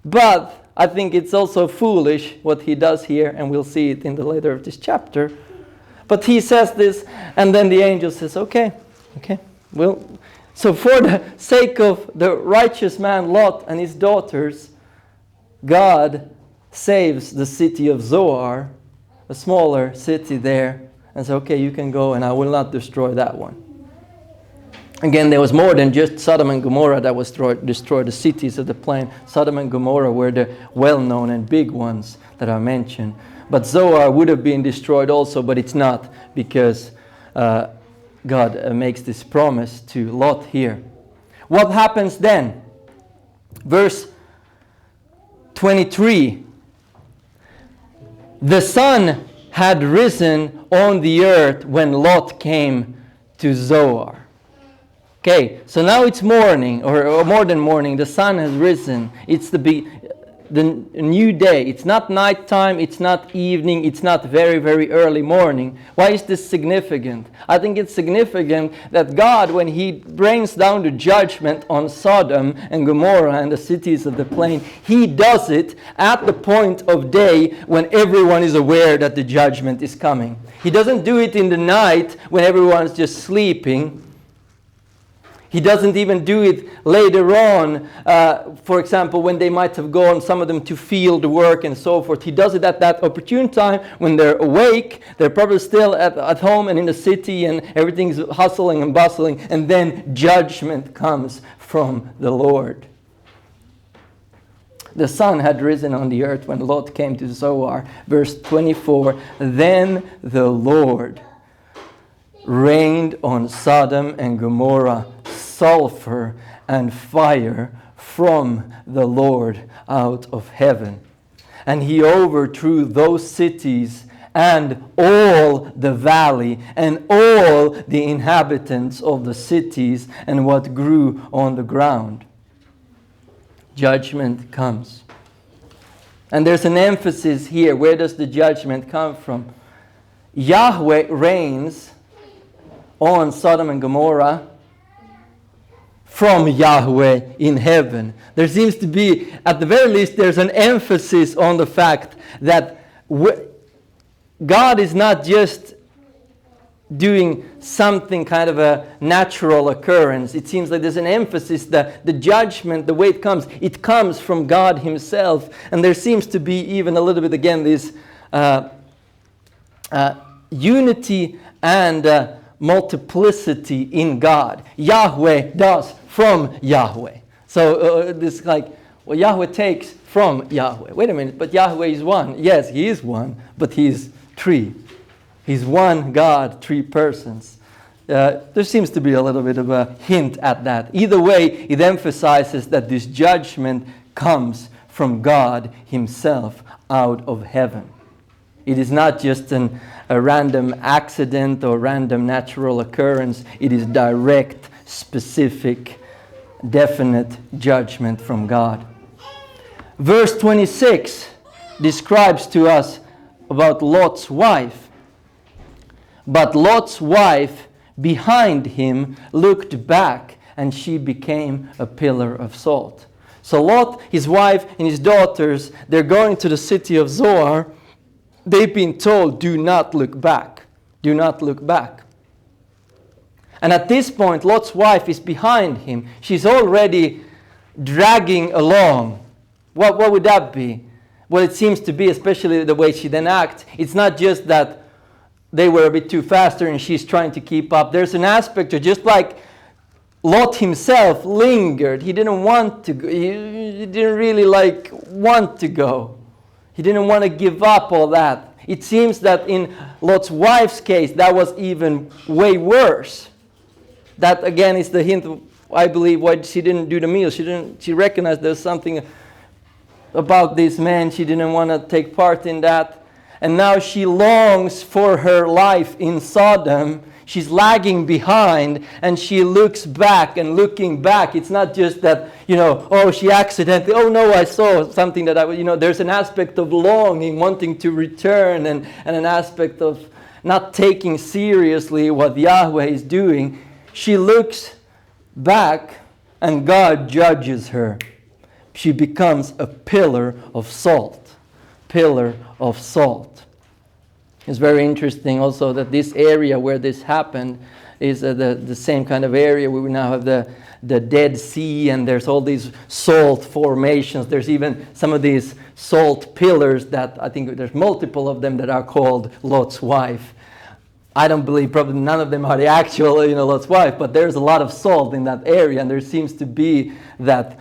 But I think it's also foolish what he does here, and we'll see it in the later of this chapter. But he says this, and then the angel says, okay. Well, so for the sake of the righteous man Lot and his daughters, God saves the city of Zoar, a smaller city there, and says, okay, you can go, and I will not destroy that one. Again, there was more than just Sodom and Gomorrah that was destroyed. The cities of the plain, Sodom and Gomorrah, were the well-known and big ones that I mentioned. But Zoar would have been destroyed also, but it's not, because God makes this promise to Lot here. What happens then? Verse 23. The sun had risen on the earth when Lot came to Zoar. Okay, so now it's morning, or more than morning. The sun has risen. It's the new day. It's not nighttime, it's not evening, it's not very, very early morning. Why is this significant? I think it's significant that God, when He brings down the judgment on Sodom and Gomorrah and the cities of the plain, He does it at the point of day when everyone is aware that the judgment is coming. He doesn't do it in the night when everyone's just sleeping. He doesn't even do it later on, for example, when they might have gone, some of them, to field work and so forth. He does it at that opportune time when they're awake, they're probably still at home and in the city and everything's hustling and bustling, and then judgment comes from the Lord. The sun had risen on the earth when Lot came to Zoar. Verse 24, then the Lord rained on Sodom and Gomorrah sulfur and fire from the Lord out of heaven. And He overthrew those cities and all the valley and all the inhabitants of the cities and what grew on the ground. Judgment comes. And there's an emphasis here. Where does the judgment come from? Yahweh reigns on Sodom and Gomorrah from Yahweh in heaven. There seems to be, at the very least, there's an emphasis on the fact that God is not just doing something kind of a natural occurrence. It seems like there's an emphasis that the judgment, the way it comes from God Himself. And there seems to be even a little bit, again, this unity and multiplicity in God. Yahweh does from Yahweh. So this like, well, Yahweh takes from Yahweh. Wait a minute, but Yahweh is one. Yes, He is one, but He's three. He's one God, three persons. There seems to be a little bit of a hint at that. Either way, it emphasizes that this judgment comes from God Himself out of heaven. It is not just a random accident or random natural occurrence. It is direct, specific, definite judgment from God. Verse 26 describes to us about Lot's wife. But Lot's wife behind him looked back, and she became a pillar of salt. So Lot, his wife, and his daughters, they're going to the city of Zoar. They've been told, do not look back. Do not look back. And at this point, Lot's wife is behind him. She's already dragging along. What would that be? Well, it seems to be, especially the way she then acts, it's not just that they were a bit too faster and she's trying to keep up. There's an aspect of just like Lot himself lingered. He didn't want to go. He didn't really want to go. He didn't want to give up all that. It seems that in Lot's wife's case, that was even way worse. That again is the hint of, I believe, why she didn't do the meal. She recognized there's something about this man. She didn't want to take part in that. And now she longs for her life in Sodom. She's lagging behind, and she looks back, and looking back, it's not just that, she accidentally, oh no, I saw something that there's an aspect of longing, wanting to return, and an aspect of not taking seriously what Yahweh is doing. She looks back, and God judges her. She becomes a pillar of salt. Pillar of salt. It's very interesting also that this area where this happened is the same kind of area where we now have the Dead Sea, and there's all these salt formations. There's even some of these salt pillars that I think there's multiple of them that are called Lot's wife. I don't believe probably none of them are the actual Lot's wife, but there's a lot of salt in that area, and there seems to be that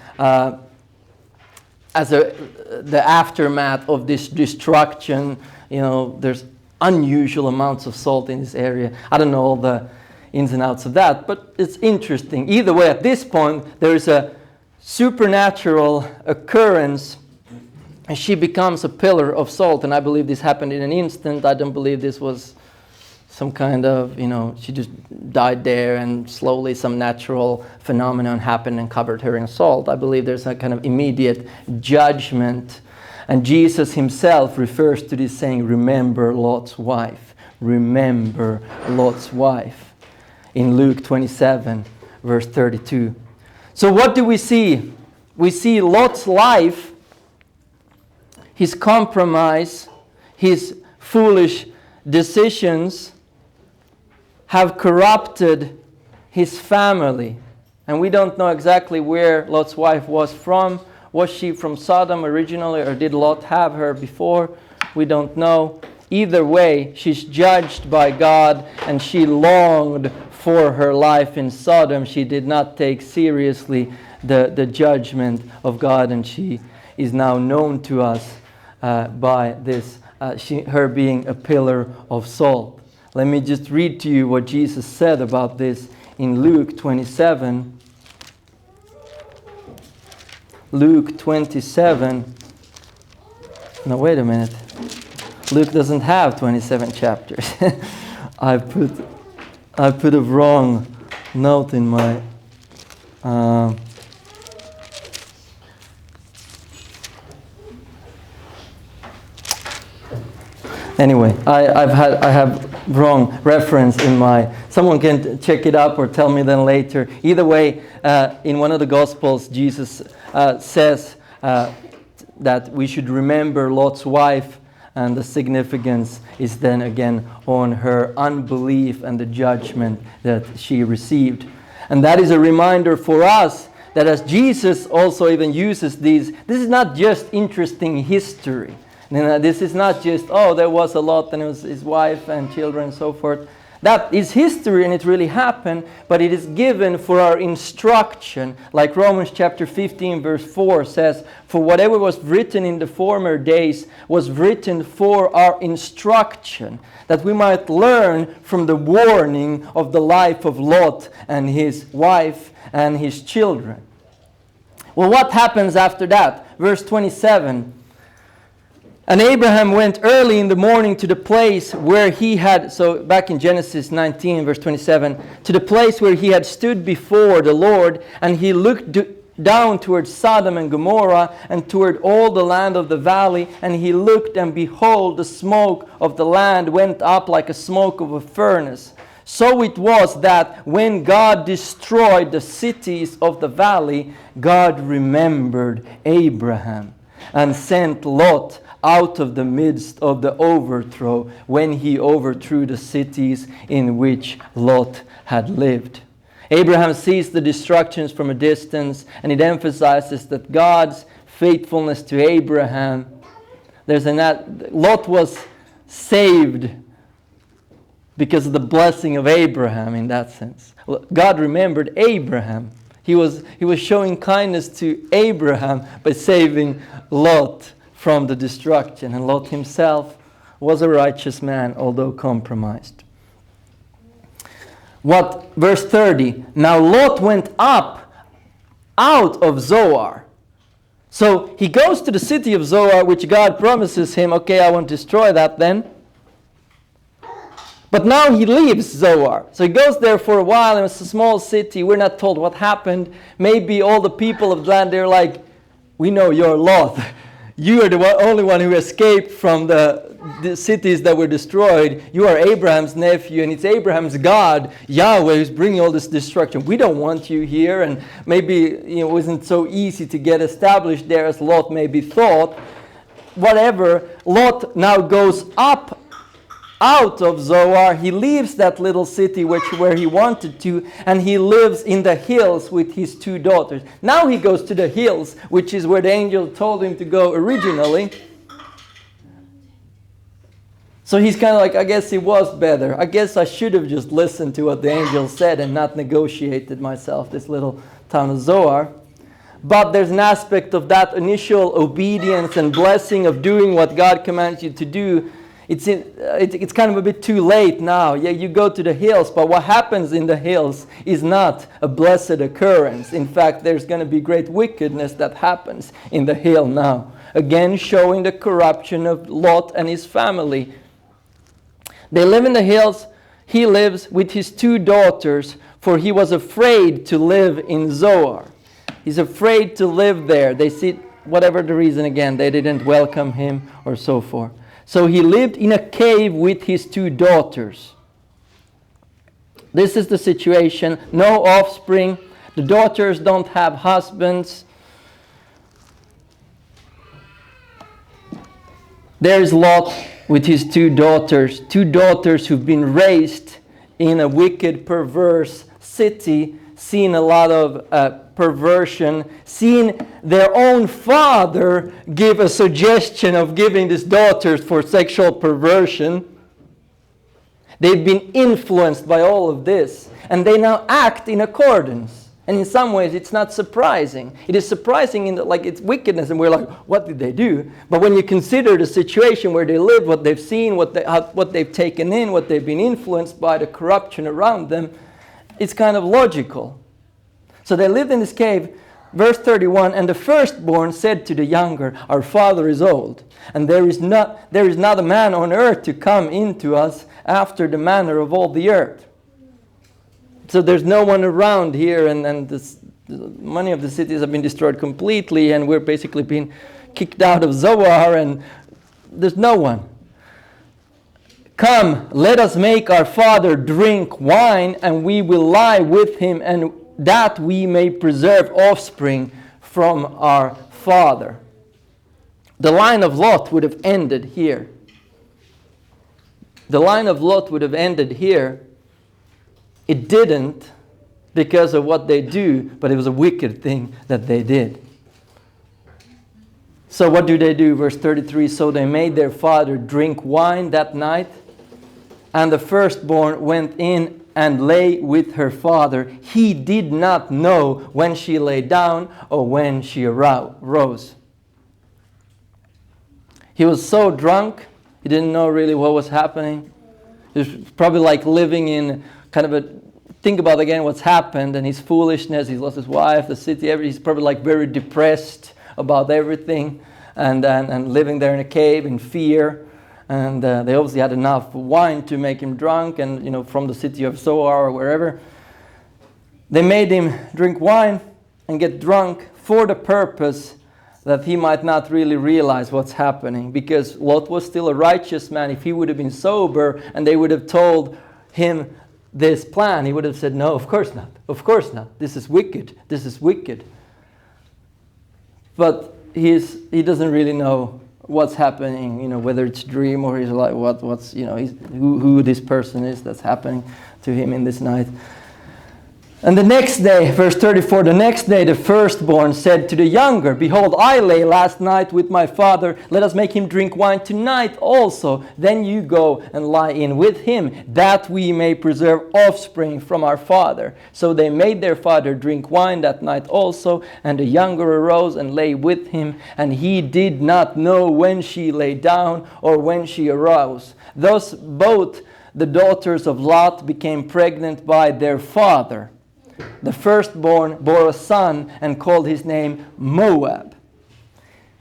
as the aftermath of this destruction, there's unusual amounts of salt in this area. I don't know all the ins and outs of that, but it's interesting. Either way, at this point, there is a supernatural occurrence, and she becomes a pillar of salt. And I believe this happened in an instant. I don't believe this was some kind of, she just died there and slowly some natural phenomenon happened and covered her in salt. I believe there's a kind of immediate judgment. And Jesus himself refers to this saying, remember Lot's wife. Remember Lot's wife. In Luke 27, verse 32. So what do we see? We see Lot's life, his compromise, his foolish decisions have corrupted his family. And we don't know exactly where Lot's wife was from. Was she from Sodom originally, or did Lot have her before? We don't know. Either way, she's judged by God, and she longed for her life in Sodom. She did not take seriously the judgment of God, and she is now known to us by this, her being a pillar of salt. Let me just read to you what Jesus said about this in Luke 27. Luke 27. No, wait a minute. Luke doesn't have 27 chapters. I put a wrong note in my anyway, I have wrong reference in my. Someone can check it up or tell me then later. Either way, in one of the Gospels, Jesus says that we should remember Lot's wife, and the significance is then again on her unbelief and the judgment that she received. And that is a reminder for us that as Jesus also even uses these, this is not just interesting history. This is not just, there was a Lot and it was his wife and children and so forth. That is history and it really happened, but it is given for our instruction. Like Romans chapter 15 verse 4 says, for whatever was written in the former days was written for our instruction, that we might learn from the warning of the life of Lot and his wife and his children. Well, what happens after that? Verse 27. And Abraham went early in the morning to the place where he had, so back in Genesis 19, verse 27, to the place where he had stood before the Lord, and he looked down towards Sodom and Gomorrah, and toward all the land of the valley, and he looked, and behold, the smoke of the land went up like a smoke of a furnace. So it was that when God destroyed the cities of the valley, God remembered Abraham, and sent Lot out of the midst of the overthrow when he overthrew the cities in which Lot had lived. Abraham sees the destructions from a distance, and it emphasizes that God's faithfulness to Abraham. Lot was saved because of the blessing of Abraham in that sense. God remembered Abraham. He was showing kindness to Abraham by saving Lot from the destruction. And Lot himself was a righteous man, although compromised. Verse 30. Now Lot went up out of Zoar. So he goes to the city of Zoar, which God promises him, okay, I won't destroy that then. But now he leaves Zoar. So he goes there for a while, and it's a small city. We're not told what happened. Maybe all the people of the land, they're like, we know you're Lot. You are the only one who escaped from the cities that were destroyed. You are Abraham's nephew, and it's Abraham's God, Yahweh, who's bringing all this destruction. We don't want you here. And maybe it wasn't so easy to get established there as Lot maybe thought. Whatever, Lot now goes up out of Zoar. He leaves that little city where he wanted to, and he lives in the hills with his two daughters. Now he goes to the hills, which is where the angel told him to go originally. So he's kind of like, I guess it was better. I guess I should have just listened to what the angel said and not negotiated myself this little town of Zoar. But there's an aspect of that initial obedience and blessing of doing what God commands you to do. It's kind of a bit too late now. Yeah, you go to the hills, but what happens in the hills is not a blessed occurrence. In fact, there's going to be great wickedness that happens in the hill now. Again, showing the corruption of Lot and his family. They live in the hills, he lives with his 2 daughters, for he was afraid to live in Zoar. He's afraid to live there. They see, whatever the reason again, they didn't welcome him or so forth. So he lived in a cave with his 2 daughters. This is the situation. No offspring. The daughters don't have husbands. There is Lot with his 2 daughters. 2 daughters who've been raised in a wicked, perverse city, seen a lot of perversion, seen their own father give a suggestion of giving these daughters for sexual perversion. They've been influenced by all of this, and they now act in accordance. And in some ways, it's not surprising. It is surprising in that, like, it's wickedness, and we're like, what did they do? But when you consider the situation where they live, what they've seen, what they've taken in, what they've been influenced by, the corruption around them, it's kind of logical. So they lived in this cave. Verse 31, and the firstborn said to the younger, our father is old, and there is not a man on earth to come into us after the manner of all the earth. So there's no one around here, and many of the cities have been destroyed completely, and we're basically being kicked out of Zoar, and there's no one. Come, let us make our father drink wine, and we will lie with him, and that we may preserve offspring from our father. The line of Lot would have ended here. The line of Lot would have ended here. It didn't because of what they do, but it was a wicked thing that they did. So what do they do? Verse 33, so they made their father drink wine that night, and the firstborn went in and lay with her father. He did not know when she lay down or when she rose. He was so drunk, he didn't know really what was happening. He was probably like living in kind of a, think about again what's happened and his foolishness. He's lost his wife, the city, he's probably like very depressed about everything, and living there in a cave in fear. And they obviously had enough wine to make him drunk, and from the city of Zoar or wherever. They made him drink wine and get drunk for the purpose that he might not really realize what's happening, because Lot was still a righteous man. If he would have been sober and they would have told him this plan, he would have said, no, of course not. Of course not. This is wicked. This is wicked. But he doesn't really know what's happening, whether it's dream or he's like, who this person is that's happening to him in this night. And the next day, verse 34, the next day the firstborn said to the younger, behold, I lay last night with my father. Let us make him drink wine tonight also. Then you go and lie in with him, that we may preserve offspring from our father. So they made their father drink wine that night also, and the younger arose and lay with him, and he did not know when she lay down or when she arose. Thus both the daughters of Lot became pregnant by their father. The firstborn bore a son and called his name Moab.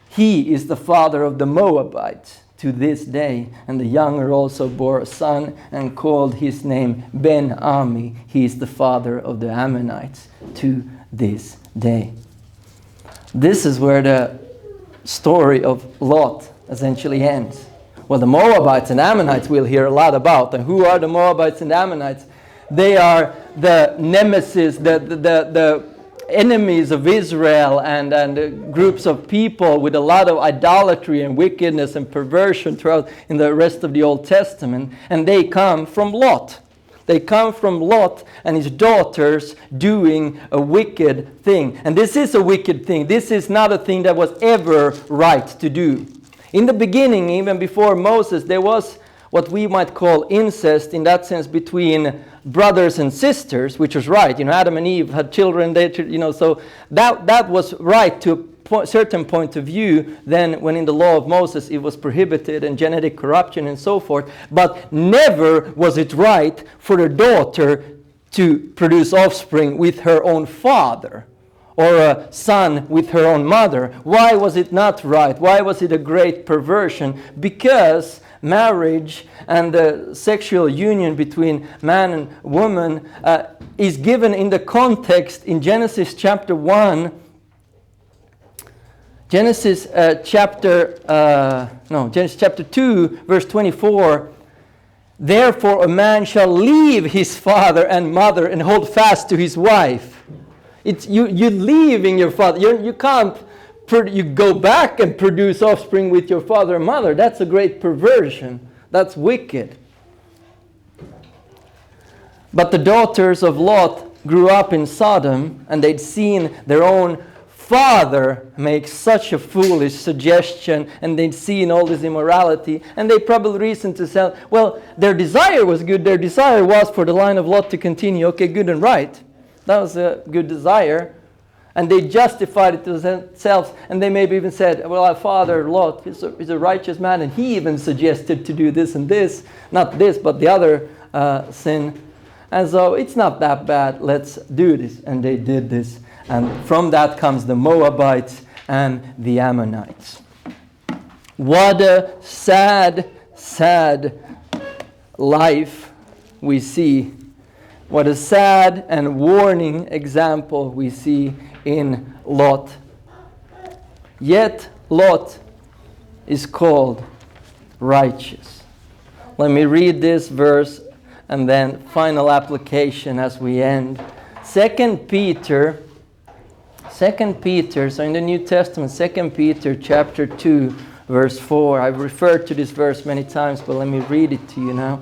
He is the father of the Moabites to this day. And the younger also bore a son and called his name Ben-Ami. He is the father of the Ammonites to this day. This is where the story of Lot essentially ends. Well, the Moabites and Ammonites we'll hear a lot about. And who are the Moabites and Ammonites? They are the nemesis, the enemies of Israel, and groups of people with a lot of idolatry and wickedness and perversion throughout in the rest of the Old Testament. And they come from Lot. They come from Lot and his daughters doing a wicked thing. And this is a wicked thing. This is not a thing that was ever right to do. In the beginning, even before Moses, there was what we might call incest, in that sense, between brothers and sisters, which was right. Adam and Eve had children. So that was right to a certain point of view. Then, when in the law of Moses it was prohibited, and genetic corruption and so forth. But never was it right for a daughter to produce offspring with her own father, or a son with her own mother. Why was it not right? Why was it a great perversion? Because marriage and the sexual union between man and woman is given in the context in Genesis chapter 1. Genesis chapter 2, verse 24. Therefore a man shall leave his father and mother and hold fast to his wife. It's you're leaving your father. You can't. You go back and produce offspring with your father and mother. That's a great perversion. That's wicked. But the daughters of Lot grew up in Sodom, and they'd seen their own father make such a foolish suggestion, and they'd seen all this immorality, and they probably reasoned to say, well, their desire was good. Their desire was for the line of Lot to continue. Okay, good and right. That was a good desire. And they justified it to themselves, and they maybe even said, well, our father Lot is a righteous man, and he even suggested to do this and this, not this, but the other sin. And so it's not that bad, let's do this. And they did this. And from that comes the Moabites and the Ammonites. What a sad, sad life we see. What a sad and warning example we see in Lot. Yet Lot is called righteous. Let me read this verse and then final application as we end. 2 Peter, so in the New Testament, 2 Peter chapter 2, verse 4. I've referred to this verse many times, but let me read it to you now.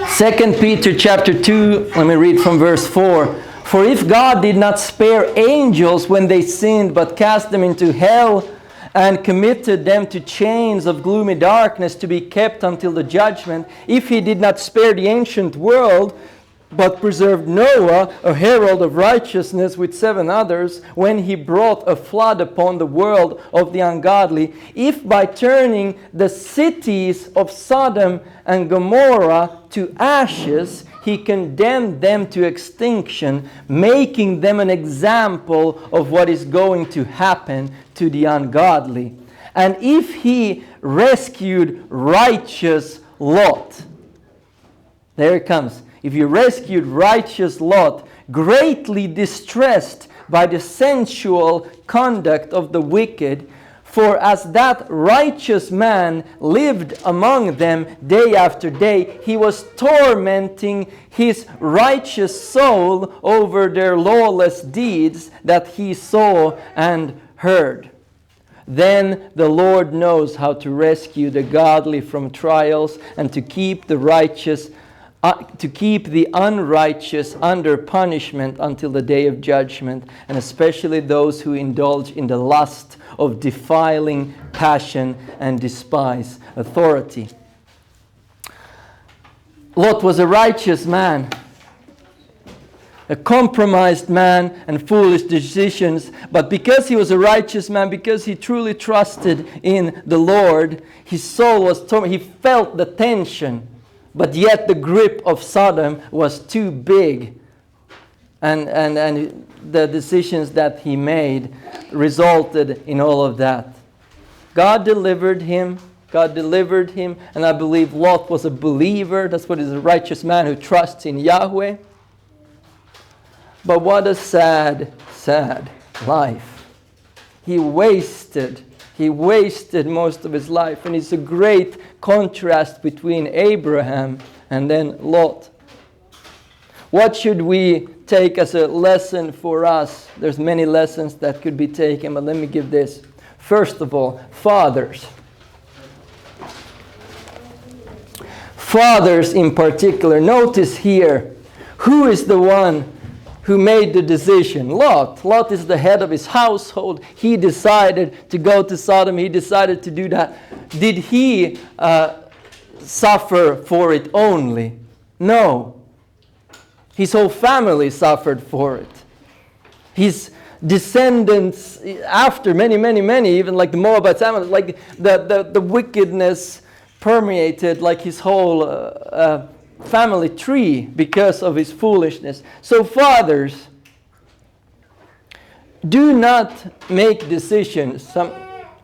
Second Peter chapter 2, let me read from verse 4. For if God did not spare angels when they sinned, but cast them into hell and committed them to chains of gloomy darkness to be kept until the judgment, if he did not spare the ancient world, but preserved Noah, a herald of righteousness, with 7 others, when he brought a flood upon the world of the ungodly, if by turning the cities of Sodom and Gomorrah to ashes, he condemned them to extinction, making them an example of what is going to happen to the ungodly. And if he rescued righteous Lot, there it comes. If you rescued righteous Lot, greatly distressed by the sensual conduct of the wicked, for as that righteous man lived among them day after day, he was tormenting his righteous soul over their lawless deeds that he saw and heard. Then the Lord knows how to rescue the godly from trials and to keep the unrighteous under punishment until the day of judgment, and especially those who indulge in the lust of defiling passion and despise authority. Lot was a righteous man, a compromised man and foolish decisions, but because he was a righteous man, because he truly trusted in the Lord, his soul was tormented. He felt the tension. But yet the grip of Sodom was too big. And the decisions that he made resulted in all of that. God delivered him. And I believe Lot was a believer. That's what is a righteous man who trusts in Yahweh. But what a sad, sad life. He wasted most of his life. And it's a great contrast between Abraham and then Lot. What should we take as a lesson for us? There's many lessons that could be taken, but let me give this. First of all, fathers. Fathers in particular. Notice here, who is the one who made the decision? Lot. Lot is the head of his household. He decided to go to Sodom. He decided to do that. Did he suffer for it only? No. His whole family suffered for it. His descendants, after many, even like the Moabites, like the wickedness permeated like his whole family tree because of his foolishness. So fathers, do not make decisions. I'm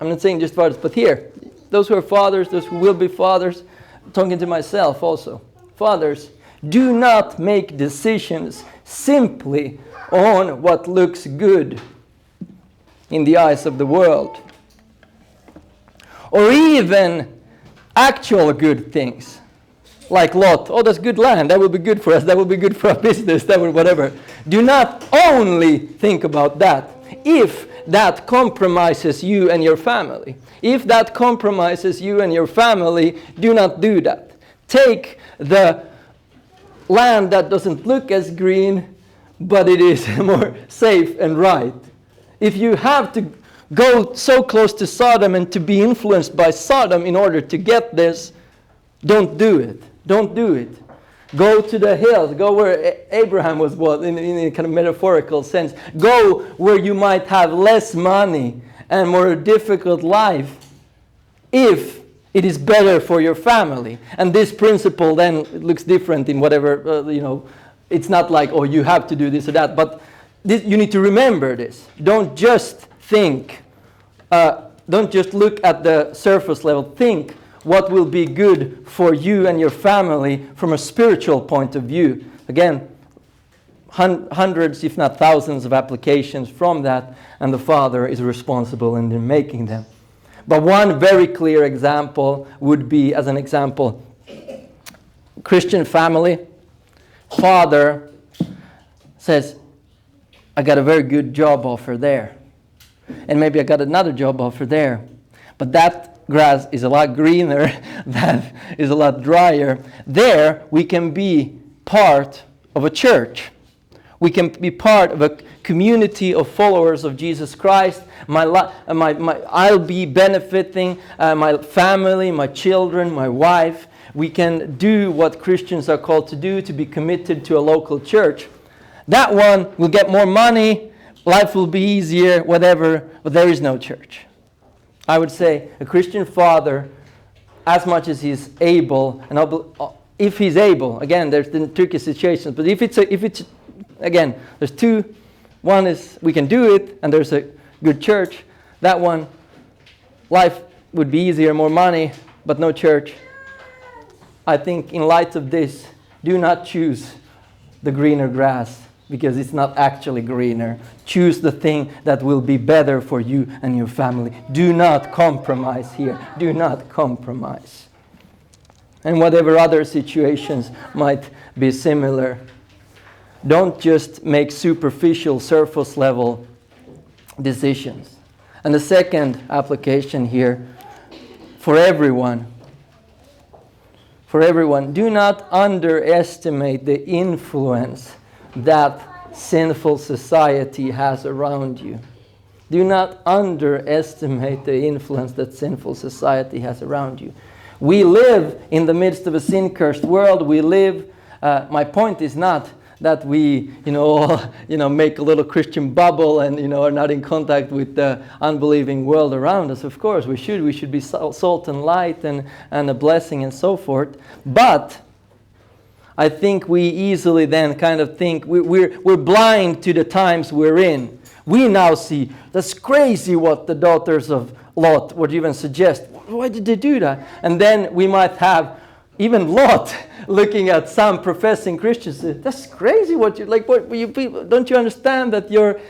not saying just fathers, but here, those who are fathers, those who will be fathers, I'm talking to myself also. Fathers, do not make decisions simply on what looks good in the eyes of the world, or even actual good things, like Lot. Oh, that's good land. That will be good for us. That will be good for our business. That will whatever. Do not only think about that. If that compromises you and your family, if that compromises you and your family, do not do that. Take the land that doesn't look as green, but it is more safe and right. If you have to go so close to Sodom and to be influenced by Sodom in order to get this, don't do it. Don't do it. Go to the hills. Go where Abraham was, in a kind of metaphorical sense. Go where you might have less money and more difficult life if it is better for your family. And this principle then looks different in whatever, it's not like, oh, you have to do this or that. But you need to remember this. Don't just think, don't just look at the surface level. Think what will be good for you and your family from a spiritual point of view. Again, hundreds, if not thousands of applications from that, and the father is responsible in making them. But one very clear example would be, as an example, Christian family, father says, I got a very good job offer there. And maybe I got another job offer there. But that grass is a lot greener, that is a lot drier. There we can be part of a church. We can be part of a community of followers of Jesus Christ. I'll be benefiting my family, my children, my wife. We can do what Christians are called to do, to be committed to a local church. That one will get more money, life will be easier, whatever, but there is no church. I would say a Christian father, as much as he's able, and if he's able, again, there's the tricky situations, but if it's again, there's two. One is we can do it, and there's a good church. That one, life would be easier, more money, but no church. I think in light of this, do not choose the greener grass, because it's not actually greener. Choose the thing that will be better for you and your family. Do not compromise here. Do not compromise. And whatever other situations might be similar, don't just make superficial, surface level decisions. And the second application here, for everyone, do not underestimate the influence that sinful society has around you. Do not underestimate the influence that sinful society has around you. We live in the midst of a sin-cursed world. We live. My point is not that we, make a little Christian bubble and are not in contact with the unbelieving world around us. Of course, we should. We should be salt and light and a blessing and so forth. But I think we easily then kind of think we're blind to the times we're in. We now see, that's crazy what the daughters of Lot would even suggest. Why did they do that? And then we might have even Lot looking at some professing Christians. That's crazy what you like. Don't you understand that your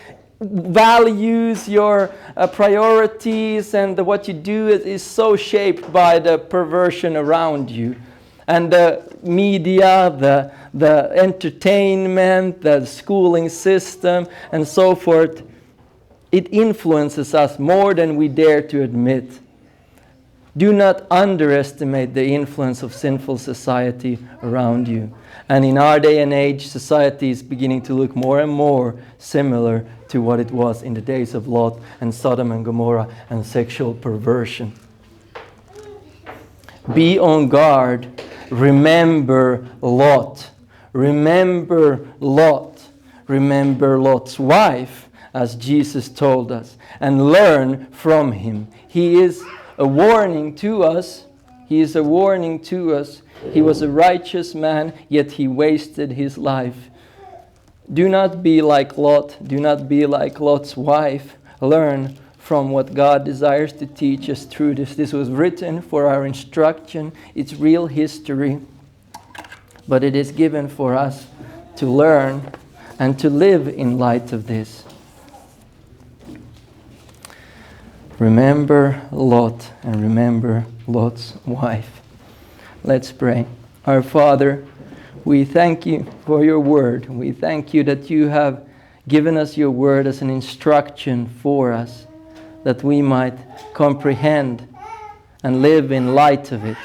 values, your priorities, and what you do is so shaped by the perversion around you? And the media, the entertainment, the schooling system, and so forth, it influences us more than we dare to admit. Do not underestimate the influence of sinful society around you. And in our day and age, society is beginning to look more and more similar to what it was in the days of Lot and Sodom and Gomorrah and sexual perversion. Be on guard. Remember Lot. Remember Lot. Remember Lot's wife, as Jesus told us, and learn from him. He is a warning to us He is a warning to us. He was a righteous man, yet he wasted his life. Do not be like Lot. Do not be like Lot's wife. Learn from what God desires to teach us through this. This was written for our instruction. It's real history. But it is given for us to learn and to live in light of this. Remember Lot and remember Lot's wife. Let's pray. Our Father, we thank you for your word. We thank you that you have given us your word as an instruction for us, that we might comprehend and live in light of it.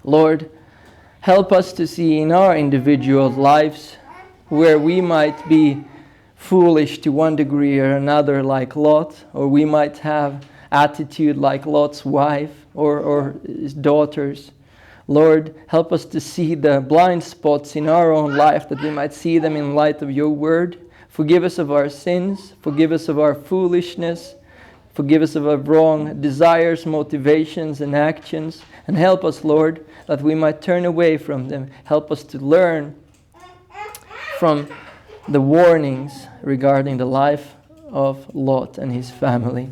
Lord, help us to see in our individual lives where we might be foolish to one degree or another like Lot, or we might have attitude like Lot's wife or his daughters. Lord, help us to see the blind spots in our own life, that we might see them in light of your word. Forgive us of our sins. Forgive us of our foolishness. Forgive us of our wrong desires, motivations, and actions. And help us, Lord, that we might turn away from them. Help us to learn from the warnings regarding the life of Lot and his family.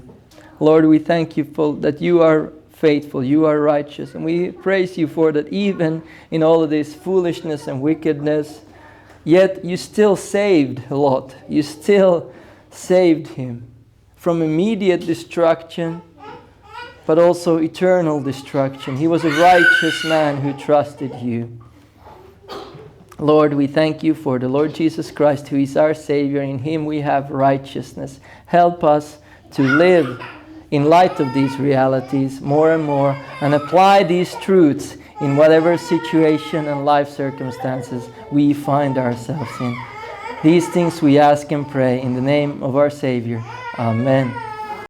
Lord, we thank you for that you are faithful, you are righteous, and we praise you for that even in all of this foolishness and wickedness, yet you still saved Lot. You still saved him from immediate destruction, but also eternal destruction. He was a righteous man who trusted you. Lord, we thank you for the Lord Jesus Christ, who is our Savior. In him we have righteousness. Help us to live in light of these realities more and more, and apply these truths in whatever situation and life circumstances we find ourselves in. These things we ask and pray in the name of our Savior. Amen.